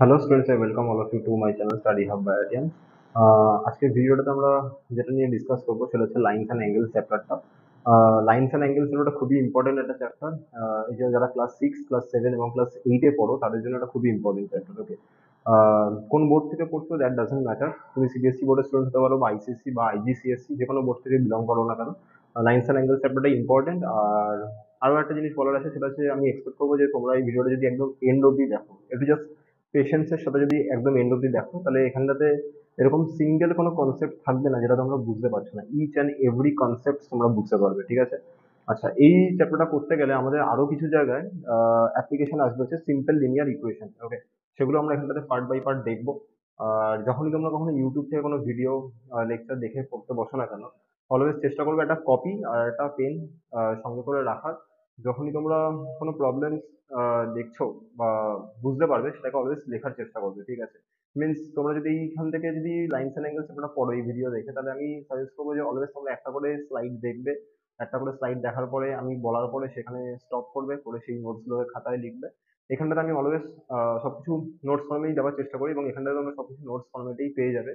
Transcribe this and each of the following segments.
Hello students, welcome all of you to my channel study hub by Aryan. আজকের ভিডিওটাতে আমরা যেটা নিয়ে ডিসকাস করবো সেটা হচ্ছে লাইনস অ্যান্ড অ্যাঙ্গেলস চ্যাপ্টারটা। লাইনস অ্যান্ড অ্যাঙ্গেলস হলো একটা খুবই ইম্পর্টেন্ট একটা চ্যাপ্টার। এই যে যারা ক্লাস 6, ক্লাস 7 এবং ক্লাস 8-এ পড়ো তাদের জন্য এটা খুবই ইম্পর্টেন্ট চ্যাপ্টার। ওকে, কোন বোর্ড থেকে পড়ছো দ্যাট ডাজেন্ট ম্যাটার, তুমি সিবিএসসি বোর্ডের স্টুডেন্ট হতে পারো বা আইসিএসসি বা আইজিসিএসসি, যে কোনো বোর্ড থেকে বিলং করো না কেন, লাইনস অ্যান্ড অ্যাঙ্গেলস চ্যাপ্টারটা ইম্পর্টেন্ট। আর আরো একটা জিনিস বলার আছে, সেটা হচ্ছে আমি এক্সপেক্ট করবো যে তোমরা এই ভিডিওটা যদি একদম এন্ড অব্দি দেখো, একটু জাস্ট পেশেন্সের সাথে যদি একদম এন্ড অব্দি দেখো, তাহলে এখানটাতে এরকম সিঙ্গেল কোনো কনসেপ্ট থাকবে না যেটা তোমরা বুঝতে পারছো না। ইচ অ্যান্ড এভরি কনসেপ্ট তোমরা বুঝতে পারবে, ঠিক আছে? আচ্ছা, এই চ্যাপ্টারটা করতে গেলে আমাদের আরো কিছু জায়গায় অ্যাপ্লিকেশন আসবে, হচ্ছে সিম্পল লিনিয়ার ইকুয়েশন। ওকে, সেগুলো আমরা এখানটাতে পার্ট বাই পার্ট দেখবো। আর যখনই তোমরা কখনো ইউটিউব থেকে কোনো ভিডিও লেকচার দেখে পড়তে বসো না কেন, অলওয়েজ চেষ্টা করবে একটা কপি আর একটা পেন সঙ্গে করে রাখার। যখনই তোমরা কোনো প্রবলেম দেখছো বা বুঝতে পারবে, সেটাকে অলওয়েজ লেখার চেষ্টা করবে, ঠিক আছে? মিনস তোমরা যদি এইখান থেকে যদি লাইনস অ্যান্ড অ্যাঙ্গেলস চ্যাপ্টারটা পড়ো এই ভিডিও দেখে, তাহলে আমি সাজেস্ট করবো যে অলওয়েজ তোমরা একটা করে স্লাইড দেখবে। একটা করে স্লাইড দেখার পরে আমি বলার পরে সেখানে স্টপ করবে, করে সেই নোটসগুলো খাতায় লিখবে। এখানটাতে আমি অলওয়েজ সবকিছু নোটস ফর্মেই দেওয়ার চেষ্টা করি, এবং এখানটাতে তোমরা সবকিছু নোটস ফর্মেটেই পেয়ে যাবে।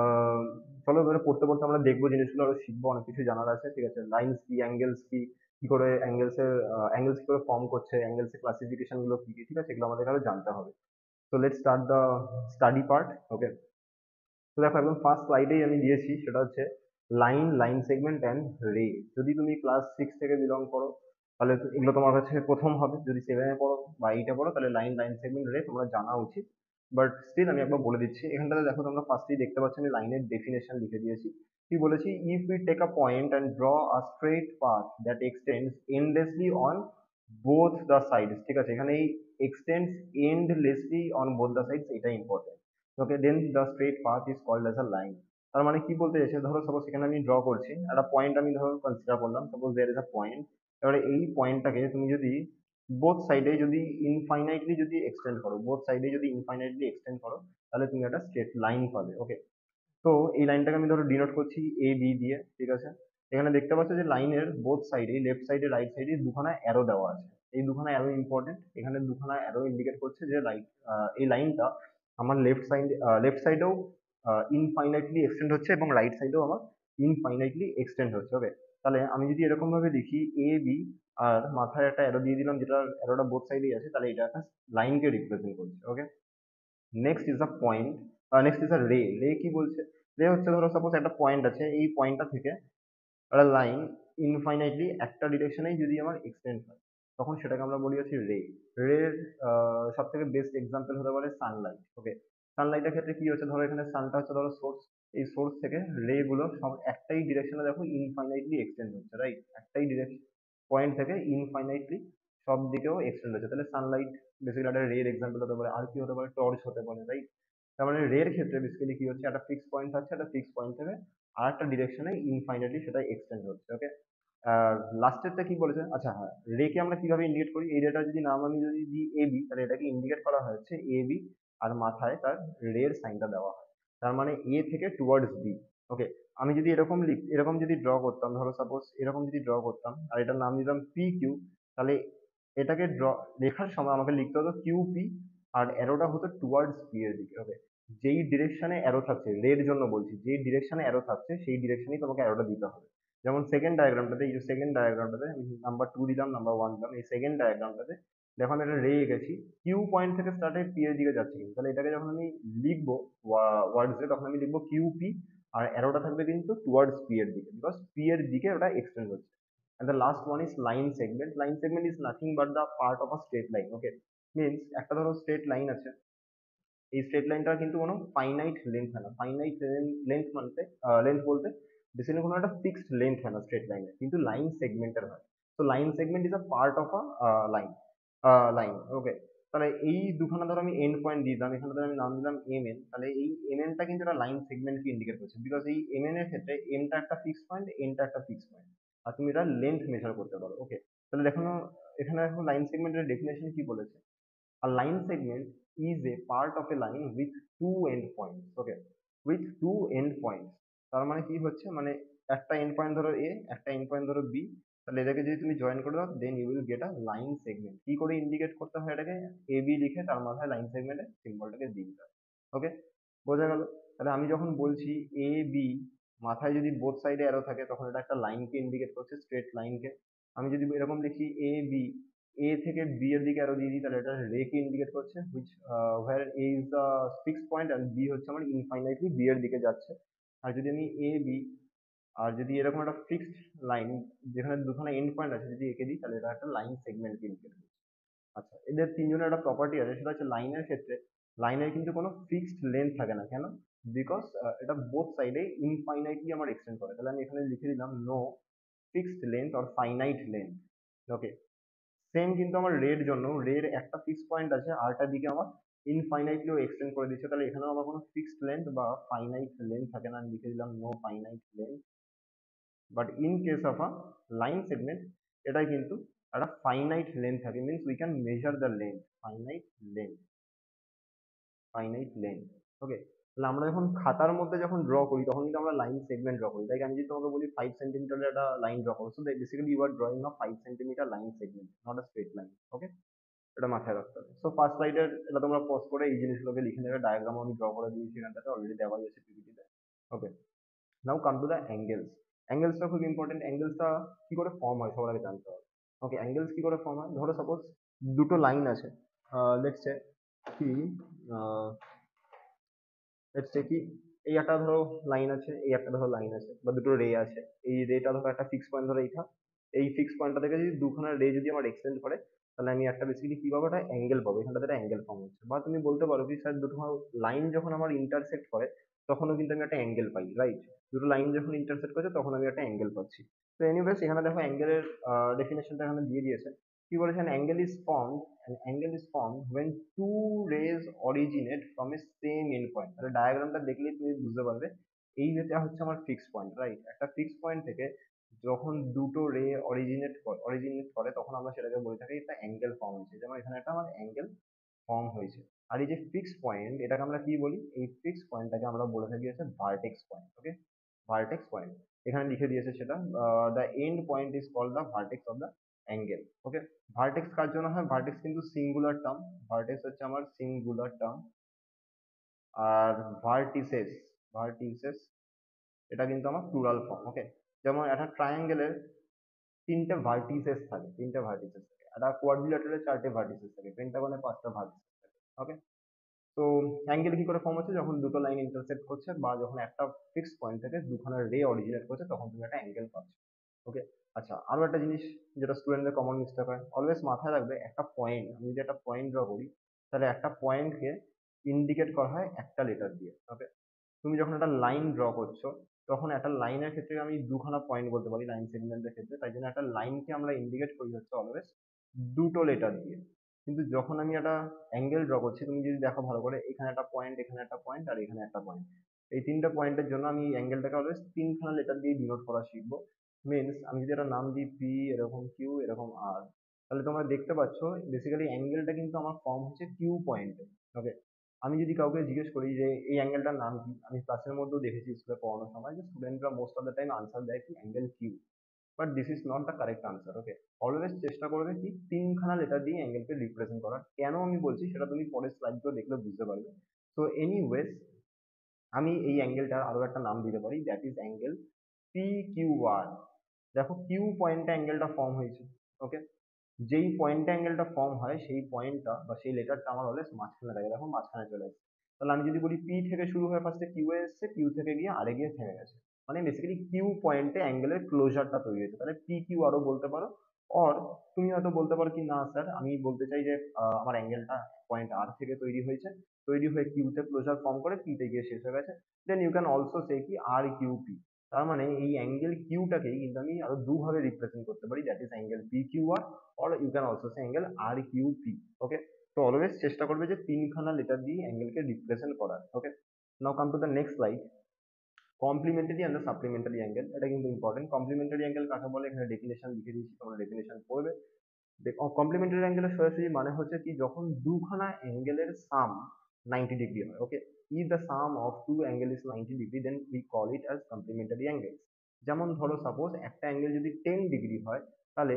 আহ, চলো এবারে পড়তে পড়তে আমরা দেখবো জিনিসগুলো, আরো শিখবো, অনেক কিছু জানার আছে, ঠিক আছে? লাইনস কি, অ্যাঙ্গেলস কি, কি করে অ্যাঙ্গেলস কি করে ফর্ম করছে, অ্যাঙ্গেলস এর ক্লাসিফিকেশন গুলো কি কি, ঠিক আছে? এগুলো আমাদের আরো জানতে হবে। তো let's start the study part. Okay, তো দেখো একদম ফার্স্ট স্লাইডেই আমি দিয়েছি, সেটা হচ্ছে লাইন, লাইন সেগমেন্ট অ্যান্ড রে। যদি তুমি ক্লাস 6 থেকে বিলং করো, তাহলে তো এগুলো তোমার কাছে প্রথম হবে। যদি 7-এ পড়ো বা 8-এ পড়ো, তাহলে লাইন, লাইন সেগমেন্ট, রে তোমার জানা উচিত। বাট স্টিল আমি একবার বলে দিচ্ছি। এখানটাতে দেখো তোমরা ফার্স্টেই দেখতে পাচ্ছ আমি লাইনের ডেফিনেশন লিখে দিয়েছি। কি বলেছি? If we take a point and draw a straight path that extends endlessly on both the sides, ঠিক আছে? এখানে এই এক্সটেন্ডস এন্ডলেসলি অন বোথ দ্য সাইডস, এটা important. Okay, then the straight path is called as a line. তার মানে কি বলতে চাইছে, ধরো সাপোজ এখানে আমি ড্র করছি একটা পয়েন্ট, আমি ধরো কনসিডার করলাম, suppose there is a point. এবারে এই পয়েন্টটাকে তুমি যদি বোথ সাইডে যদি ইনফাইনাইটলি যদি এক্সটেন্ড করো, বোথ সাইডে যদি ইনফাইনাইটলি এক্সটেন্ড করো, তাহলে তুমি একটা স্ট্রেট লাইন পাবে। ওকে, তো এই লাইনটাকে আমি ধরো ডিনোট করছি এ বি দিয়ে, ঠিক আছে? এখানে দেখতে পাচ্ছ যে লাইনের বোথ সাইডে, লেফট সাইডে রাইট সাইডে দুখানা অ্যারো দেওয়া আছে। এই দুখানা অ্যারো ইম্পর্টেন্ট। এখানে দুখানা অ্যারো ইন্ডিকেট করছে যে এই লাইনটা আমার লেফট সাইডেও ইনফাইনাইটলি এক্সটেন্ড হচ্ছে এবং রাইট সাইডেও আমার ইনফাইনাইটলি এক্সটেন্ড হচ্ছে। ওকে, তাহলে আমি যদি এরকম ভাবে লিখি এ বি, আর মাথায় একটা অ্যারো দিয়ে দিলাম যেটা অ্যারোটা বোথ সাইডেই আছে, তাহলে এটা একটা লাইনকে রিপ্রেজেন্ট করছে। Okay, next is a point, next is a ray. Ray কি বলছে? রে হচ্ছে ধরো সাপোজ একটা পয়েন্ট আছে, এই পয়েন্টটা থেকে একটা লাইন ইনফাইনাইটলি একটা ডিরেকশনেই যদি আমার এক্সটেন্ড হয়, তখন সেটাকে আমরা বলি হচ্ছে রে। রের সব থেকে বেস্ট এক্সাম্পল হতে পারে সানলাইট। ওকে, সানলাইটের ক্ষেত্রে কি হচ্ছে, ধরো এখানে সানটা হচ্ছে ধরো সোর্স, এই সোর্স থেকে রে গুলো সব একটাই ডিরেকশনে দেখো ইনফাইনাইটলি এক্সটেন্ড হচ্ছে, রাইট? একটাই ডিরেকশন পয়েন্ট থেকে ইনফাইনাইটলি সব দিকেও এক্সটেন্ড হচ্ছে, তাহলে সানলাইট বেসিক্যালি একটা রের এক্সাম্পল হতে পারে। আর কি হতে পারে? টর্চ হতে পারে, রাইট? তার মানে রের ক্ষেত্রে বেসিক্যালি কি হচ্ছে, একটা ফিক্স পয়েন্ট থাকছে, একটা ফিক্স পয়েন্ট থেকে আর একটা ডিরেকশনে ইনফাইনাইটলি সেটা এক্সটেন্ড হচ্ছে। ওকে, আর লাস্টেরটা কি বলেছে? আচ্ছা হ্যাঁ, রে কে আমরা কিভাবে ইন্ডিকেট করি? এই রেটার যদি নাম আমি যদি দিই এ বি, তাহলে এটাকে ইন্ডিকেট করা হচ্ছে এ বি, আর মাথায় তার রের সাইনটা দেওয়া হয়। তার মানে এ থেকে টুয়ার্ডস বি। ওকে, আমি যদি এরকম যদি ড্র করতাম, ধরো সাপোজ এরকম যদি ড্র করতাম আর এটার নাম দিতাম পি কিউ, তাহলে এটাকে লেখার সময় আমাকে লিখতে হতো কিউ পি, আর অ্যারোটা হতো টুয়ার্ডস পি এর দিকে। ওকে, যেই ডিরেকশনে অ্যারো থাকছে, রের জন্য বলছি, যেই ডিরেকশনে অ্যারো থাকছে সেই ডিরেকশনেই তোমাকে অ্যারোটা দিতে হবে। যেমন সেকেন্ড ডায়াগ্রামটাতে, এই যে সেকেন্ড ডায়াগ্রামটাতে আমি নাম্বার 2 দিলাম, নাম্বার 1 দিলাম, এই সেকেন্ড ডায়াগ্রামটাতে দেখো আমি একটা রে এঁকেছি, কিউ পয়েন্ট থেকে স্টার্ট হয়ে পি এর দিকে যাচ্ছে কিন্তু, তাহলে এটাকে যখন আমি লিখবো ওয়ার্ডসে, তখন আমি লিখবো কিউ পি, আর অ্যারোটা থাকবে কিন্তু টুয়ার্ডস পি এর দিকে, বিকজ পি এর দিকে ওটা এক্সটেন্ড হচ্ছে। and the last one is line segment is nothing but the part of a straight line. Okay, means একটা ধরো স্ট্রেট লাইন আছে, এই স্ট্রেট লাইনটার কিন্তু কোনো ফাইনাইট লেন্থ হয় না। ফাইনাইট লেন্থ মানে লেন্থ বলতে বেসিক্যালি কোনো একটা ফিক্সড লেন্থ হয় না স্ট্রেট লাইনের, কিন্তু লাইন সেগমেন্টের হয়। তো line segment is a part of a line line. Okay, তাহলে এই দুখানা ধরো আমি এন্ড পয়েন্ট দিয়ে দিলাম, এখানে ধরো আমি নাম দিলাম এম এন, তাহলে এই এম এনটা কিন্তু একটা লাইন সেগমেন্টকে ইন্ডিকেট করছে, বিকজ এই এম এন এর ক্ষেত্রে এমটা একটা ফিক্সড পয়েন্ট, এনটা একটা ফিক্সড পয়েন্ট, আর তুমি এটা লেন্থ মেজার করতে পারো। ওকে, তাহলে দেখো এখানে দেখো লাইন সেগমেন্টের ডেফিনেশন কি বলেছে। A line segment is a part of a line with two endpoints. Okay, with two endpoints. তার মানে কি হচ্ছে, মানে একটা এন্ড পয়েন্ট ধরো এ, একটা এন্ড পয়েন্ট ধরো বি, তাহলে এটাকে যদি তুমি জয়েন করে দাও then you will get a line segment. কি করে ইন্ডিকেট করতে হয় এটাকে? এ বি লিখে তার মাথায় লাইন সেগমেন্টের সিম্বলটাকে দিয়ে দিতে হয়। ওকে, বোঝা গেল? তাহলে আমি যখন বলছি এ বি, মাথায় যদি বোথ সাইডে অ্যারো থাকে তখন এটা একটা লাইনকে ইন্ডিকেট করছে, স্ট্রেট লাইনকে। আমি যদি এরকম লিখি এ বি, এ থেকে বি এর দিকে অ্যারো দিয়ে দিই তাহলে এটা রে কে ইন্ডিকেট করছে, which where A is the fixed point and B হচ্ছে আমার ইনফাইনাইটলি বি এর দিকে যাচ্ছে। আর যদি আমি এ বি, আর যদি এরকম একটা ফিক্সড লাইন যেখানে দুখানা এন্ড পয়েন্ট আছে যদি এঁকে দিই তাহলে এটা একটা লাইন সেগমেন্টকে ইন্ডিকেট করছে। আচ্ছা, এদের তিনজনের একটা প্রপার্টি আছে, সেটা হচ্ছে লাইনের ক্ষেত্রে লাইনের কিন্তু কোনো ফিক্সড লেন্থ থাকে না। কেন? বিকজ এটা বোথ সাইডে ইনফাইনাইটলি আমার এক্সটেন্ড করে। তাহলে আমি এখানে লিখে দিলাম no fixed length or finite length. Okay, same কিন্তু আমার রের জন্য, রের একটা ফিক্সড পয়েন্ট আছে, আরটার দিকে আমার ইনফাইনাইটলিও এক্সটেন্ড করে দিচ্ছে। তাহলে এখানেও আমার কোনো ফিক্সড লেন্থ বা ফাইনাইট লেন্থ থাকে না, আমি লিখে দিলাম no finite length. But in case of a line segment এটাই কিন্তু একটা ফাইনাইট লেন্থ থাকে, means we can measure the length, finite length, finite length. Okay, তাহলে আমরা যখন খাতার মধ্যে যখন ড্র করি তখন কিন্তু আমরা লাইন সেগমেন্ট ড্র করি। তাই আমি যদি তোমাকে বলি 5 সেন্টিমিটারের একটা লাইন ড্র করো, so basically you are drawing a 5 centimetre line segment, not a straight line. Okay, এটা মাথায় রাখতে হবে। সো ফার্স্ট স্লাইডের এটা তোমরা পজ করে এই জিনিসগুলোকে লিখে নেবে, ডায়াগ্রাম আমি ড্র করে দিয়েছি এখানটাতে, অলরেডি দেওয়াই আছে পিপিটিতে। ওকে, now come to the angles. অ্যাঙ্গেলসটা খুব ইম্পর্টেন্ট। অ্যাঙ্গেলসটা কি করে ফর্ম হয় সবার আগে জানতে হবে। ওকে, অ্যাঙ্গেলস কি করে ফর্ম হয়? ধরো সাপোজ দুটো লাইন আছে, লেটস সে কি লেটস সে কি এই একটা ধরো লাইন আছে, এই একটা ধরো লাইন আছে, বা দুটো রে আছে। এই রেটা ধরো একটা ফিক্স পয়েন্ট ধরো এইটা, এই ফিক্স পয়েন্টটা থেকে যদি দুখানা রে যদি আমার এক্সটেন্ড করে তাহলে আমি একটা বেসিক্যালি কি পাবো, একটা অ্যাঙ্গেল পাবো। এখানটাতে একটা অ্যাঙ্গেল ফর্ম হচ্ছে। বা তুমি বলতে পারো কি স্যার দুটো লাইন যখন আমার ইন্টারসেক্ট করে তখনও কিন্তু আমি একটা অ্যাঙ্গেল পাই, রাইট? দুটো লাইন যখন ইন্টারসেক্ট করছে তখন আমি একটা অ্যাঙ্গেল পাচ্ছি। তো এনিওয়েজ এখানে দেখো অ্যাঙ্গেলের ডেফিনেশনটা এখানে দিয়ে দিয়েছে। কি বলেছেন? Angle is formed, an angle is formed when two rays originate from a same end point। তাহলে ডায়াগ্রামটা দেখলেই তুমি বুঝতে পারবে এই যেটা হচ্ছে আমার ফিক্স পয়েন্ট, রাইট? একটা ফিক্স পয়েন্ট থেকে যখন দুটো রে অরিজিনেট করে তখন আমরা সেটাকে বলে থাকি একটা অ্যাঙ্গেল ফর্ম হয়েছে, যেমন এখানে একটা আমার অ্যাঙ্গেল ফর্ম হয়েছে। আর এই যে ফিক্স পয়েন্ট এটাকে আমরা কি বলি? এই ফিক্স পয়েন্টটাকে আমরা বলে থাকি হচ্ছে vertex point. Okay, vertex point এখানে লিখে দিয়েছে সেটা, the end point is called the vertex of the angle. Okay, vertex কার জন্য হয়? ভার্টেক্স কিন্তু সিঙ্গুলার টার্ম, ভার্টেক্স হচ্ছে আমার সিঙ্গুলার টার্ম। আর ভার্টিসেস, ভার্টিসেস এটা কিন্তু আমার প্লুরাল ফর্ম। ওকে, যেমন একটা ট্রায়াঙ্গেলের তিনটে ভার্টিসেস থাকে, তিনটে ভার্টিসেস থাকে। একটা কোয়াড্রিল্যাটারের চারটে ভার্টিসেস থাকে, পেন্টাগনে পাঁচটা ভার্টিসেস থাকে। ওকে, তো অ্যাঙ্গেল কি করে ফর্ম হচ্ছে? যখন দুটো লাইন ইন্টারসেক্ট করছে বা যখন একটা ফিক্স পয়েন্ট থেকে দুখানা রে অরিজিনেট করছে তখন তুমি একটা অ্যাঙ্গেল পাচ্ছ। ওকে, আচ্ছা, আরো একটা জিনিস যেটা স্টুডেন্টদের কমন মিস্টেক হয়, অলওয়েজ মাথায় রাখবে একটা পয়েন্ট, আমি যদি একটা পয়েন্ট ড্র করি তাহলে একটা পয়েন্টকে ইন্ডিকেট করা হয় একটা লেটার দিয়ে। ওকে, তুমি যখন একটা লাইন ড্র করছো তখন একটা লাইনের ক্ষেত্রে আমি দুখানা পয়েন্ট বলতে পারি লাইন সেগমেন্টের ক্ষেত্রে, তাই জন্য একটা লাইনকে আমরা ইন্ডিকেট করি হচ্ছে অলওয়েজ দুটো লেটার দিয়ে। কিন্তু যখন আমি একটা অ্যাঙ্গেল ড্র করছি তুমি যদি দেখো ভালো করে, এখানে একটা পয়েন্ট, এখানে একটা পয়েন্ট, আর এখানে একটা পয়েন্ট, এই তিনটা পয়েন্টের জন্য আমি অ্যাঙ্গেলটাকে অলওয়েজ তিনখানা লেটার দিয়ে ডিনোট করা শিখবো। মিনস আমি যদি একটা নাম দিই পি, এরকম কিউ, এরকম আর, তাহলে তোমরা দেখতে পাচ্ছ বেসিক্যালি অ্যাঙ্গেলটা কিন্তু আমার ফর্ম হচ্ছে কিউ পয়েন্টে। ওকে, আমি যদি কাউকে জিজ্ঞেস করি যে এই অ্যাঙ্গেলটার নাম কি, আমি ক্লাসের মধ্যেও দেখেছি স্কুলে পড়ানোর সময় যে স্টুডেন্টরা most of the time answer দেয় কি angle Q. But this is not the correct answer. Okay, always চেষ্টা করবে কি তিনখানা লেটার দিয়ে অ্যাঙ্গেলকে রিপ্রেজেন্ট করার। কেন আমি বলছি সেটা তুমি পরের স্লাইডগুলো দেখলে বুঝতে পারবে। তো এনিওয়েজ আমি এই অ্যাঙ্গেলটার আরো একটা নাম দিতে পারি, that is angle P Q R. দেখো কিউ পয়েন্টে অ্যাঙ্গেলটা ফর্ম হয়েছে। ওকে, যেই পয়েন্টে অ্যাঙ্গেলটা ফর্ম হয় সেই পয়েন্টটা বা সেই লেটারটা আমার অলওয়েজ মাঝখানে থাকে, দেখো মাঝখানে চলে আসছে। তাহলে আমি যদি বলি পি থেকে শুরু হয়ে ফার্স্টে কিউ এ এসছে, কিউ থেকে গিয়ে আরে গিয়ে থেমে গেছে, মানে বেসিক্যালি কিউ পয়েন্টে অ্যাঙ্গেলের ক্লোজারটা তৈরি হয়েছে, তাহলে পি কিউ আরও বলতে পারো। অর তুমি হয়তো বলতে পারো কি না স্যার আমি বলতে চাই যে আমার অ্যাঙ্গেলটা পয়েন্ট আর থেকে তৈরি হয়েছে, তৈরি হয়ে কিউতে ক্লোজার ফর্ম করে পিতে গিয়ে শেষ হয়ে গেছে। দেন ইউ ক্যান অলসো সে কি আর কিউ পি। তার মানে এই অ্যাঙ্গেল কিউটাকেই কিন্তু আমি আরো দুভাবে রিপ্রেজেন্ট করতে পারি, that is angle P Q R, or you can also say angle RQP। Okay, তো অলওয়েজ চেষ্টা করবে যে তিনখানা লেটার দিয়ে অ্যাঙ্গেলকে রিপ্রেজেন্ট করার। Okay, now come to the next slide, complementary and the supplementary angle. এটা কিন্তু ইম্পর্টেন্ট। কমপ্লিমেন্টারি অ্যাঙ্গেল কাকে বলে এখানে ডেফিনেশন লিখে দিয়েছি, তোমরা ডেফিনেশন পড়বে। কমপ্লিমেন্টারি অ্যাঙ্গেলের সোজাসুজি মানে হচ্ছে কি যখন দুখানা অ্যাঙ্গেলের সাম 90 ডিগ্রি হয়। ওকে, if the sum of two angle is 90 degree then we call it as complementary angles। যেমন ধরো সাপোজ একটা অ্যাঙ্গেল যদি 10 ডিগ্রি হয় তাহলে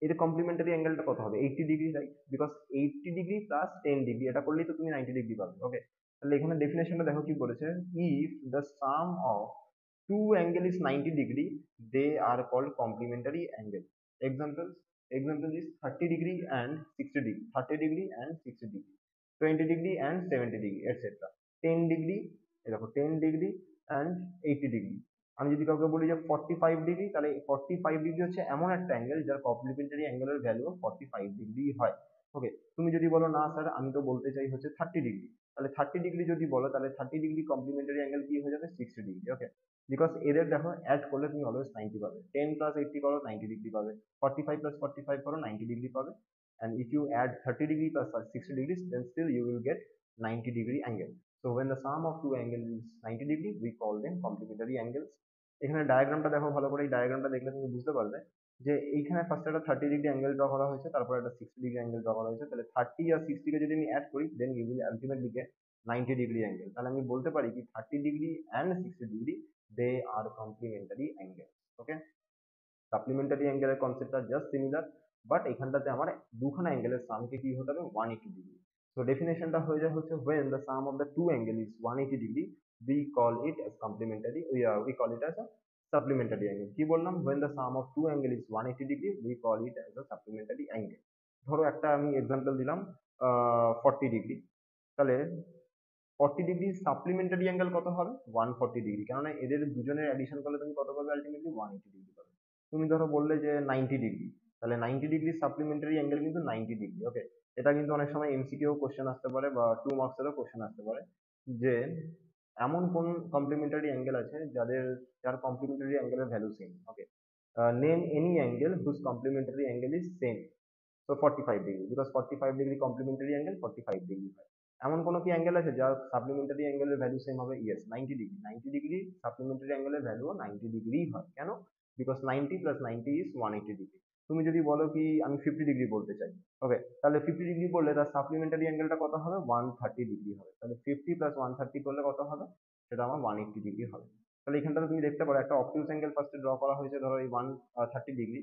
এর কমপ্লিমেন্টারি অ্যাঙ্গেলটা কত হবে? 80 degree, right? Because 80 degree plus 10 degree এটা করলেই তো তুমি 90 ডিগ্রি পাবে। ওকে, তাহলে এখানে ডেফিনেশনটা দেখো কি বলেছে, if the sum of two angle is 90 degree they are called complementary angle. Example example is 30 degree and 60 degree, 30 degree and 60 degree, 20 degree and 70 degree, etcetera. 10 degree, এরকম 10 ডিগ্রি অ্যান্ড 80 ডিগ্রি। আমি যদি কাউকে বলি যে 45 ডিগ্রি, তাহলে 45 degree হচ্ছে এমন একটা অ্যাঙ্গেল যার কমপ্লিমেন্টারি অ্যাঙ্গেলের ভ্যালু 45 ডিগ্রি হয়। ওকে, তুমি যদি বলো না স্যার আমি তো বলতে চাই হচ্ছে 30 ডিগ্রি, তাহলে 30 ডিগ্রি যদি বলো তাহলে 30 ডিগ্রি কমপ্লিমেন্টারি অ্যাঙ্গেল কি হয়ে যাবে? 60 ডিগ্রি। ওকে, বিকজ এদের দেখো অ্যাড করলে তুমি অলওয়েজ 90 পাবে। 10 + 80 করো 90 ডিগ্রি পাবে, 45 + 45 করো 90 ডিগ্রি পাবে, and if you add 30 degree plus 60 degrees then still you will get 90 degree angle. So when the sum of two angles is 90 degree we call them complementary angles. এখানে ডায়াগ্রামটা দেখো ভালো করে, এই ডায়াগ্রামটা দেখলে তুমি বুঝতে পারবে যে এইখানে ফার্স্ট একটা 30 ডিগ্রি অ্যাঙ্গেল ড্র করা হয়েছে, তারপর একটা 60 ডিগ্রি অ্যাঙ্গেল ড্র করা হয়েছে। তাহলে 30 আর 60 কে যদি আমি অ্যাড করি then you will ultimately get 90 degree angle. তাহলে আমি বলতে পারি কি 30 degree and 60 degree they are complementary angle. Okay, supplementary অ্যাঙ্গেলের কনসেপ্টটা জাস্ট সিমিলার, বাট এখানটাতে আমার দুখানা অ্যাঙ্গেলের সামকে কি হতে হবে? 180 ডিগ্রি। তো ডেফিনেশনটা হয়ে যায় হচ্ছে when the sum of the two angle is 180 degree we call it as complementary, we call it as a supplementary angle। কি বললাম? when the sum of two angle is 180 degree we call it as a supplementary angle। ধরো একটা আমি example দিলাম 40 degree, তাহলে 40 degree supplementary angle কত হবে? 140 degree, কেননা এদের দুজনের অ্যাডিশন করলে তুমি কত পাবে? আলটিমেটলি 180 ডিগ্রি পাবে। তুমি ধরো বললে যে 90 ডিগ্রি, তাহলে 90 ডিগ্রি সাপ্লিমেন্টারি অ্যাঙ্গেল কিন্তু 90 ডিগ্রি। ওকে, এটা কিন্তু অনেক সময় এমসিকিউ কোশ্চেন আসতে পারে বা 2 মার্কসেরও কোশ্চেন আসতে পারে যে এমন কোন কমপ্লিমেন্টারি অ্যাঙ্গেল আছে যার কমপ্লিমেন্টারি অ্যাঙ্গেলের value same. Okay, name any angle whose complementary angle is same, তো 45 degree, because 45 degree complementary angle 45 degree হয়। এমন কোনো কি অ্যাঙ্গেল আছে যার সাপ্লিমেন্টারি অ্যাঙ্গেলের ভ্যালু সেম হবে? Yes, 90 degree. 90 ডিগ্রি সাপ্লিমেন্টারি অ্যাঙ্গেলের ভ্যালুও 90 ডিগ্রি হয়। কেন? Because 90 + 90 is 180 degree. তুমি যদি বলো কি আমি 50 ডিগ্রি বলতে চাই, ওকে, তাহলে 50 ডিগ্রি বললে তার সাপ্লিমেন্টারি অ্যাঙ্গেলটা কত হবে? 130 ডিগ্রি হবে। তাহলে 50 + 130 করলে কত হবে? সেটা আমার 180 ডিগ্রি হবে। তাহলে এখানটাতে তুমি দেখতে পারো একটা অবটিউস অ্যাঙ্গেল ফার্স্টে ড্র করা হয়েছে, ধরো এই 130 ডিগ্রি,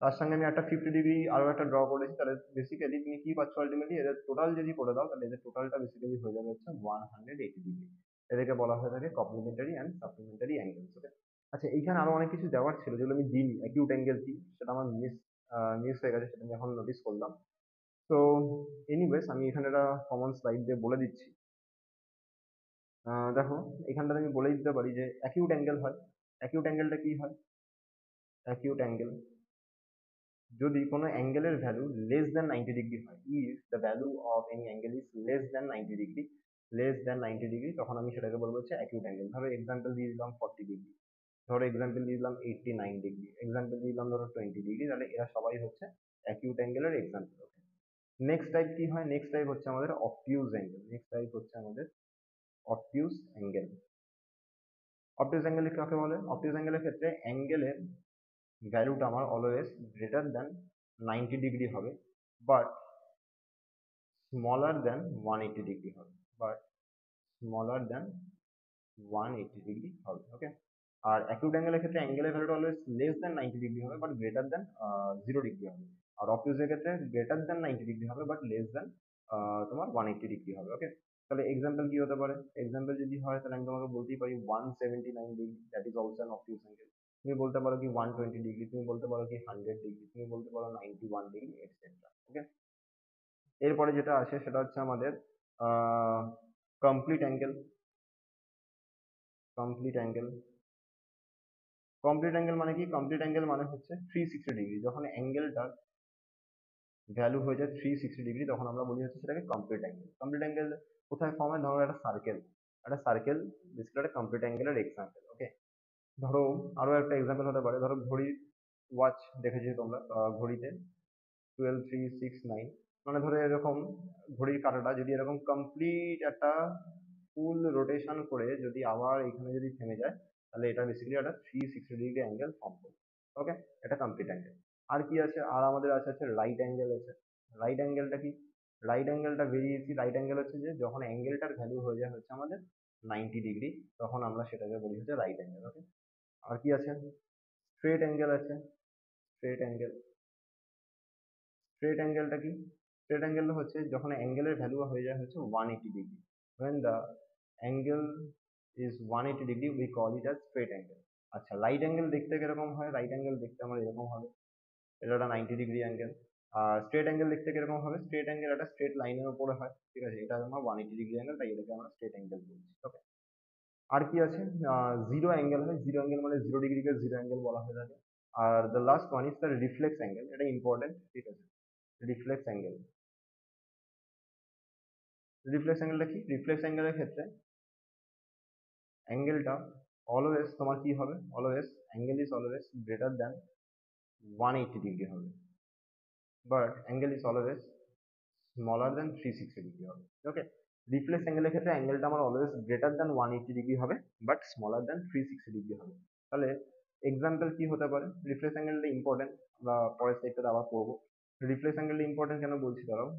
তার সঙ্গে আমি একটা 50 ডিগ্রি আরো একটা ড্র করেছি। তাহলে বেসিক্যালি তুমি কি পাচ্ছ? আলটিমেটলি এদের টোটাল যদি করে দাও তাহলে এদের টোটালটা বেসিক্যালি হয়ে যাবে হচ্ছে 180 ডিগ্রি। এদেরকে বলা হয়ে থাকে কমপ্লিমেন্টারি অ্যান্ড সাপ্লিমেন্টারি অ্যাঙ্গেলস। ওকে, আচ্ছা এইখানে আরো অনেক কিছু দেওয়ার ছিল যেগুলো আমি দিইনি। অ্যাকিউট অ্যাঙ্গেল কি সেটা আমার মিস হয়ে গেছে, সেটা আমি এখন নোটিস করলাম। তো এনিওয়েজ আমি এখানে একটা কমন স্লাইড দিয়ে বলে দিচ্ছি। দেখো এখানটাতে আমি বলে দিতে পারি যে অ্যাকিউট অ্যাঙ্গেল হয়। অ্যাকিউট অ্যাঙ্গেলটা কি হয়? অ্যাকিউট অ্যাঙ্গেল যদি কোনো অ্যাঙ্গেলের ভ্যালু লেস দ্যান 90 ডিগ্রি হয়, if the value of any angle is less than 90 degree, তখন আমি সেটাকে বলবো হচ্ছে অ্যাকিউট অ্যাঙ্গেল। ধরো এক্সাম্পল দিয়ে দিলাম 40 ডিগ্রি, ধরো এক্সাম্পল দিয়ে দিলাম 89 ডিগ্রি, এক্সাম্পল দিয়ে দিলাম ধরো 20 ডিগ্রি, তাহলে এরা সবাই হচ্ছে অ্যাকিউট অ্যাঙ্গেলের এক্সাম্পল। ওকে, নেক্সট টাইপ কি হয়? নেক্সট টাইপ হচ্ছে আমাদের অবটিউজ অ্যাঙ্গেল। নেক্সট টাইপ হচ্ছে আমাদের অবটিউজ অ্যাঙ্গেল। অবটিউজ অ্যাঙ্গেল কাকে বলে? অবটিউজ অ্যাঙ্গেলের ক্ষেত্রে অ্যাঙ্গেলের ভ্যালুটা আমার অলওয়েজ গ্রেটার দ্যান 90 ডিগ্রি হবে, বাট স্মলার দ্যান 180 ডিগ্রি হবে, বাট স্মলার দ্যান 180 ডিগ্রি হবে। ওকে, আর অ্যাকিউট অ্যাঙ্গেলের ক্ষেত্রে অ্যাঙ্গেলের ভ্যালুটা অলওয়েজ লেস দ্যান 90 ডিগ্রি হবে বাট গ্রেটার দ্যান 0 ডিগ্রি হবে। আর অপটিউজের ক্ষেত্রে গ্রেটার দ্যান 90 ডিগ্রি হবে বাট লেস দ্যান তোমার 180 ডিগ্রি হবে। ওকে, তাহলে এক্সাম্পল কি হতে পারে? এক্সাম্পল যদি হয় তাহলে আমি তোমাকে বলতেই পারি 179 degree, that is also an obtuse angle. তুমি বলতে পারো কি 120 ডিগ্রি, তুমি বলতে পারো কি 100 ডিগ্রি, তুমি বলতে পারো 91 ডিগ্রি, এটসেট্রা। ওকে, এরপরে যেটা আসে সেটা হচ্ছে আমাদের complete angle. Complete angle complete angle মানে কি? কমপ্লিট অ্যাঙ্গেল মানে হচ্ছে 360 ডিগ্রি। যখন অ্যাঙ্গেলটার ভ্যালু হয়ে যায় 360 ডিগ্রি তখন আমরা বলি হচ্ছে সেটাকে কমপ্লিট অ্যাঙ্গেল। কমপ্লিট অ্যাঙ্গেল কোথায় ফর্ম হয়? ধরো একটা সার্কেল বেসিক্যালি একটা কমপ্লিট অ্যাঙ্গেলের এক্সাম্পল। ওকে, ধরো আরো একটা এক্সাম্পল হতে পারে, ধরো ঘড়ির ওয়াচ দেখেছো তোমরা ঘড়িতে 12 3 6 9, মানে ধরো এরকম ঘড়ির কাঁটাটা যদি এরকম কমপ্লিট একটা ফুল রোটেশন করে যদি আবার এখানে যদি থেমে যায় তাহলে এটা বেসিক্যালি একটা 360 ডিগ্রি অ্যাঙ্গেল ফর্ম করবে। ওকে, এটা কমপ্লিট অ্যাঙ্গেল। আর কি আছে? আর আমাদের আছে রাইট অ্যাঙ্গেল আছে। রাইট অ্যাঙ্গেলটা কি? রাইট অ্যাঙ্গেলটা বেরিয়েছি, রাইট অ্যাঙ্গেল হচ্ছে যে যখন অ্যাঙ্গেলটার ভ্যালু হয়ে যায় হচ্ছে আমাদের 90 ডিগ্রি, তখন আমরা সেটাকে বলি হচ্ছে রাইট অ্যাঙ্গেল। ওকে, আর কি আছে? স্ট্রেট অ্যাঙ্গেল আছে। Straight angle. স্ট্রেট অ্যাঙ্গেলটা কি? স্ট্রেট অ্যাঙ্গেল হচ্ছে যখন অ্যাঙ্গেলের ভ্যালু হয়ে যায় হচ্ছে 180 degree. when the angle is 180 degree we call it as straight angle। আচ্ছা, রাইট অ্যাঙ্গেল দেখতে কিরকম হয়? রাইট অ্যাঙ্গেল দেখতে আমার এরকম হবে, এটা একটা 90 ডিগ্রি অ্যাঙ্গেল। আর স্ট্রেট অ্যাঙ্গেল দেখতে কিরকম হবে? স্ট্রেট অ্যাঙ্গেল একটা স্ট্রেট লাইনের উপরে হয়, ঠিক আছে? এটা আমার 180 ডিগ্রি অ্যাঙ্গেল, তাই এটাকে আমরা স্ট্রেট অ্যাঙ্গেল বলছি। ওকে, আর কি আছে? জিরো অ্যাঙ্গেল হয়, জিরো অ্যাঙ্গেল মানে 0 ডিগ্রিকে জিরো অ্যাঙ্গেল বলা হয়ে থাকে। Are the last one is the reflex angle, এটা ইম্পর্টেন্ট, ঠিক আছে? Reflex angle. রিফ্লেক্স অ্যাঙ্গেলটা কি? রিফ্লেক্স অ্যাঙ্গেলের ক্ষেত্রে অ্যাঙ্গেলটা অলওয়েজ তোমার কি হবে? Always angle is always greater than 180 degree হবে, but angle is always smaller than 360 degree হবে। ওকে, রিফ্লেক্স অ্যাঙ্গেলের ক্ষেত্রে অ্যাঙ্গেলটা আমার অলওয়েজ গ্রেটার দ্যান 180 ডিগ্রি হবে, বাট স্মলার দ্যান 360 ডিগ্রি হবে। তাহলে এক্সাম্পল কি হতে পারে? রিফ্লেক্স অ্যাঙ্গেলটা ইম্পর্টেন্ট, আমরা পরের স্টেপটাতে আবার পড়বো। রিফ্লেক্স অ্যাঙ্গেলটা ইম্পর্টেন্ট কেন বলছি দাঁড়াও,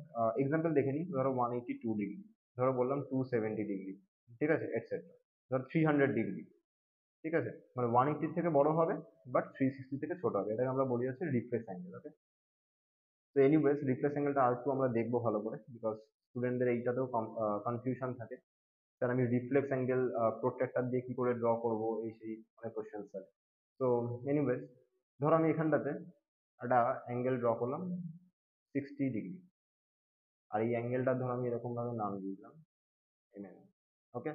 এক্সাম্পল দেখে নিই। ধরো 182 ডিগ্রি, ধরো বললাম 270 ডিগ্রি, ঠিক আছে, এটসেট্রা। ধরো 300 ডিগ্রি, ঠিক আছে, মানে 180 থেকে বড় হবে বাট 360 থেকে ছোট হবে, এটাকে আমরা বলি হচ্ছে রিফ্লেক্স অ্যাঙ্গেল। ওকে, তো এনিওয়েজ রিফ্লেক্স অ্যাঙ্গেলটা আর একটু আমরা দেখবো ভালো করে, বিকজ স্টুডেন্টদের এইটাতেও কনফিউশন থাকে, স্যার আমি রিফ্লেক্স অ্যাঙ্গেল প্রোট্রাক্টর দিয়ে কি করে ড্র করব, এই সেই অনেক কোশ্চেন স্যার। তো এনিওয়েজ ধরো আমি এখানটাতে একটা অ্যাঙ্গেল ড্র করলাম 60 ডিগ্রি, আর এই অ্যাঙ্গেলটা ধরো আমি এরকম ভাবে নাম দিয়ে দিলাম এমএন। ওকে,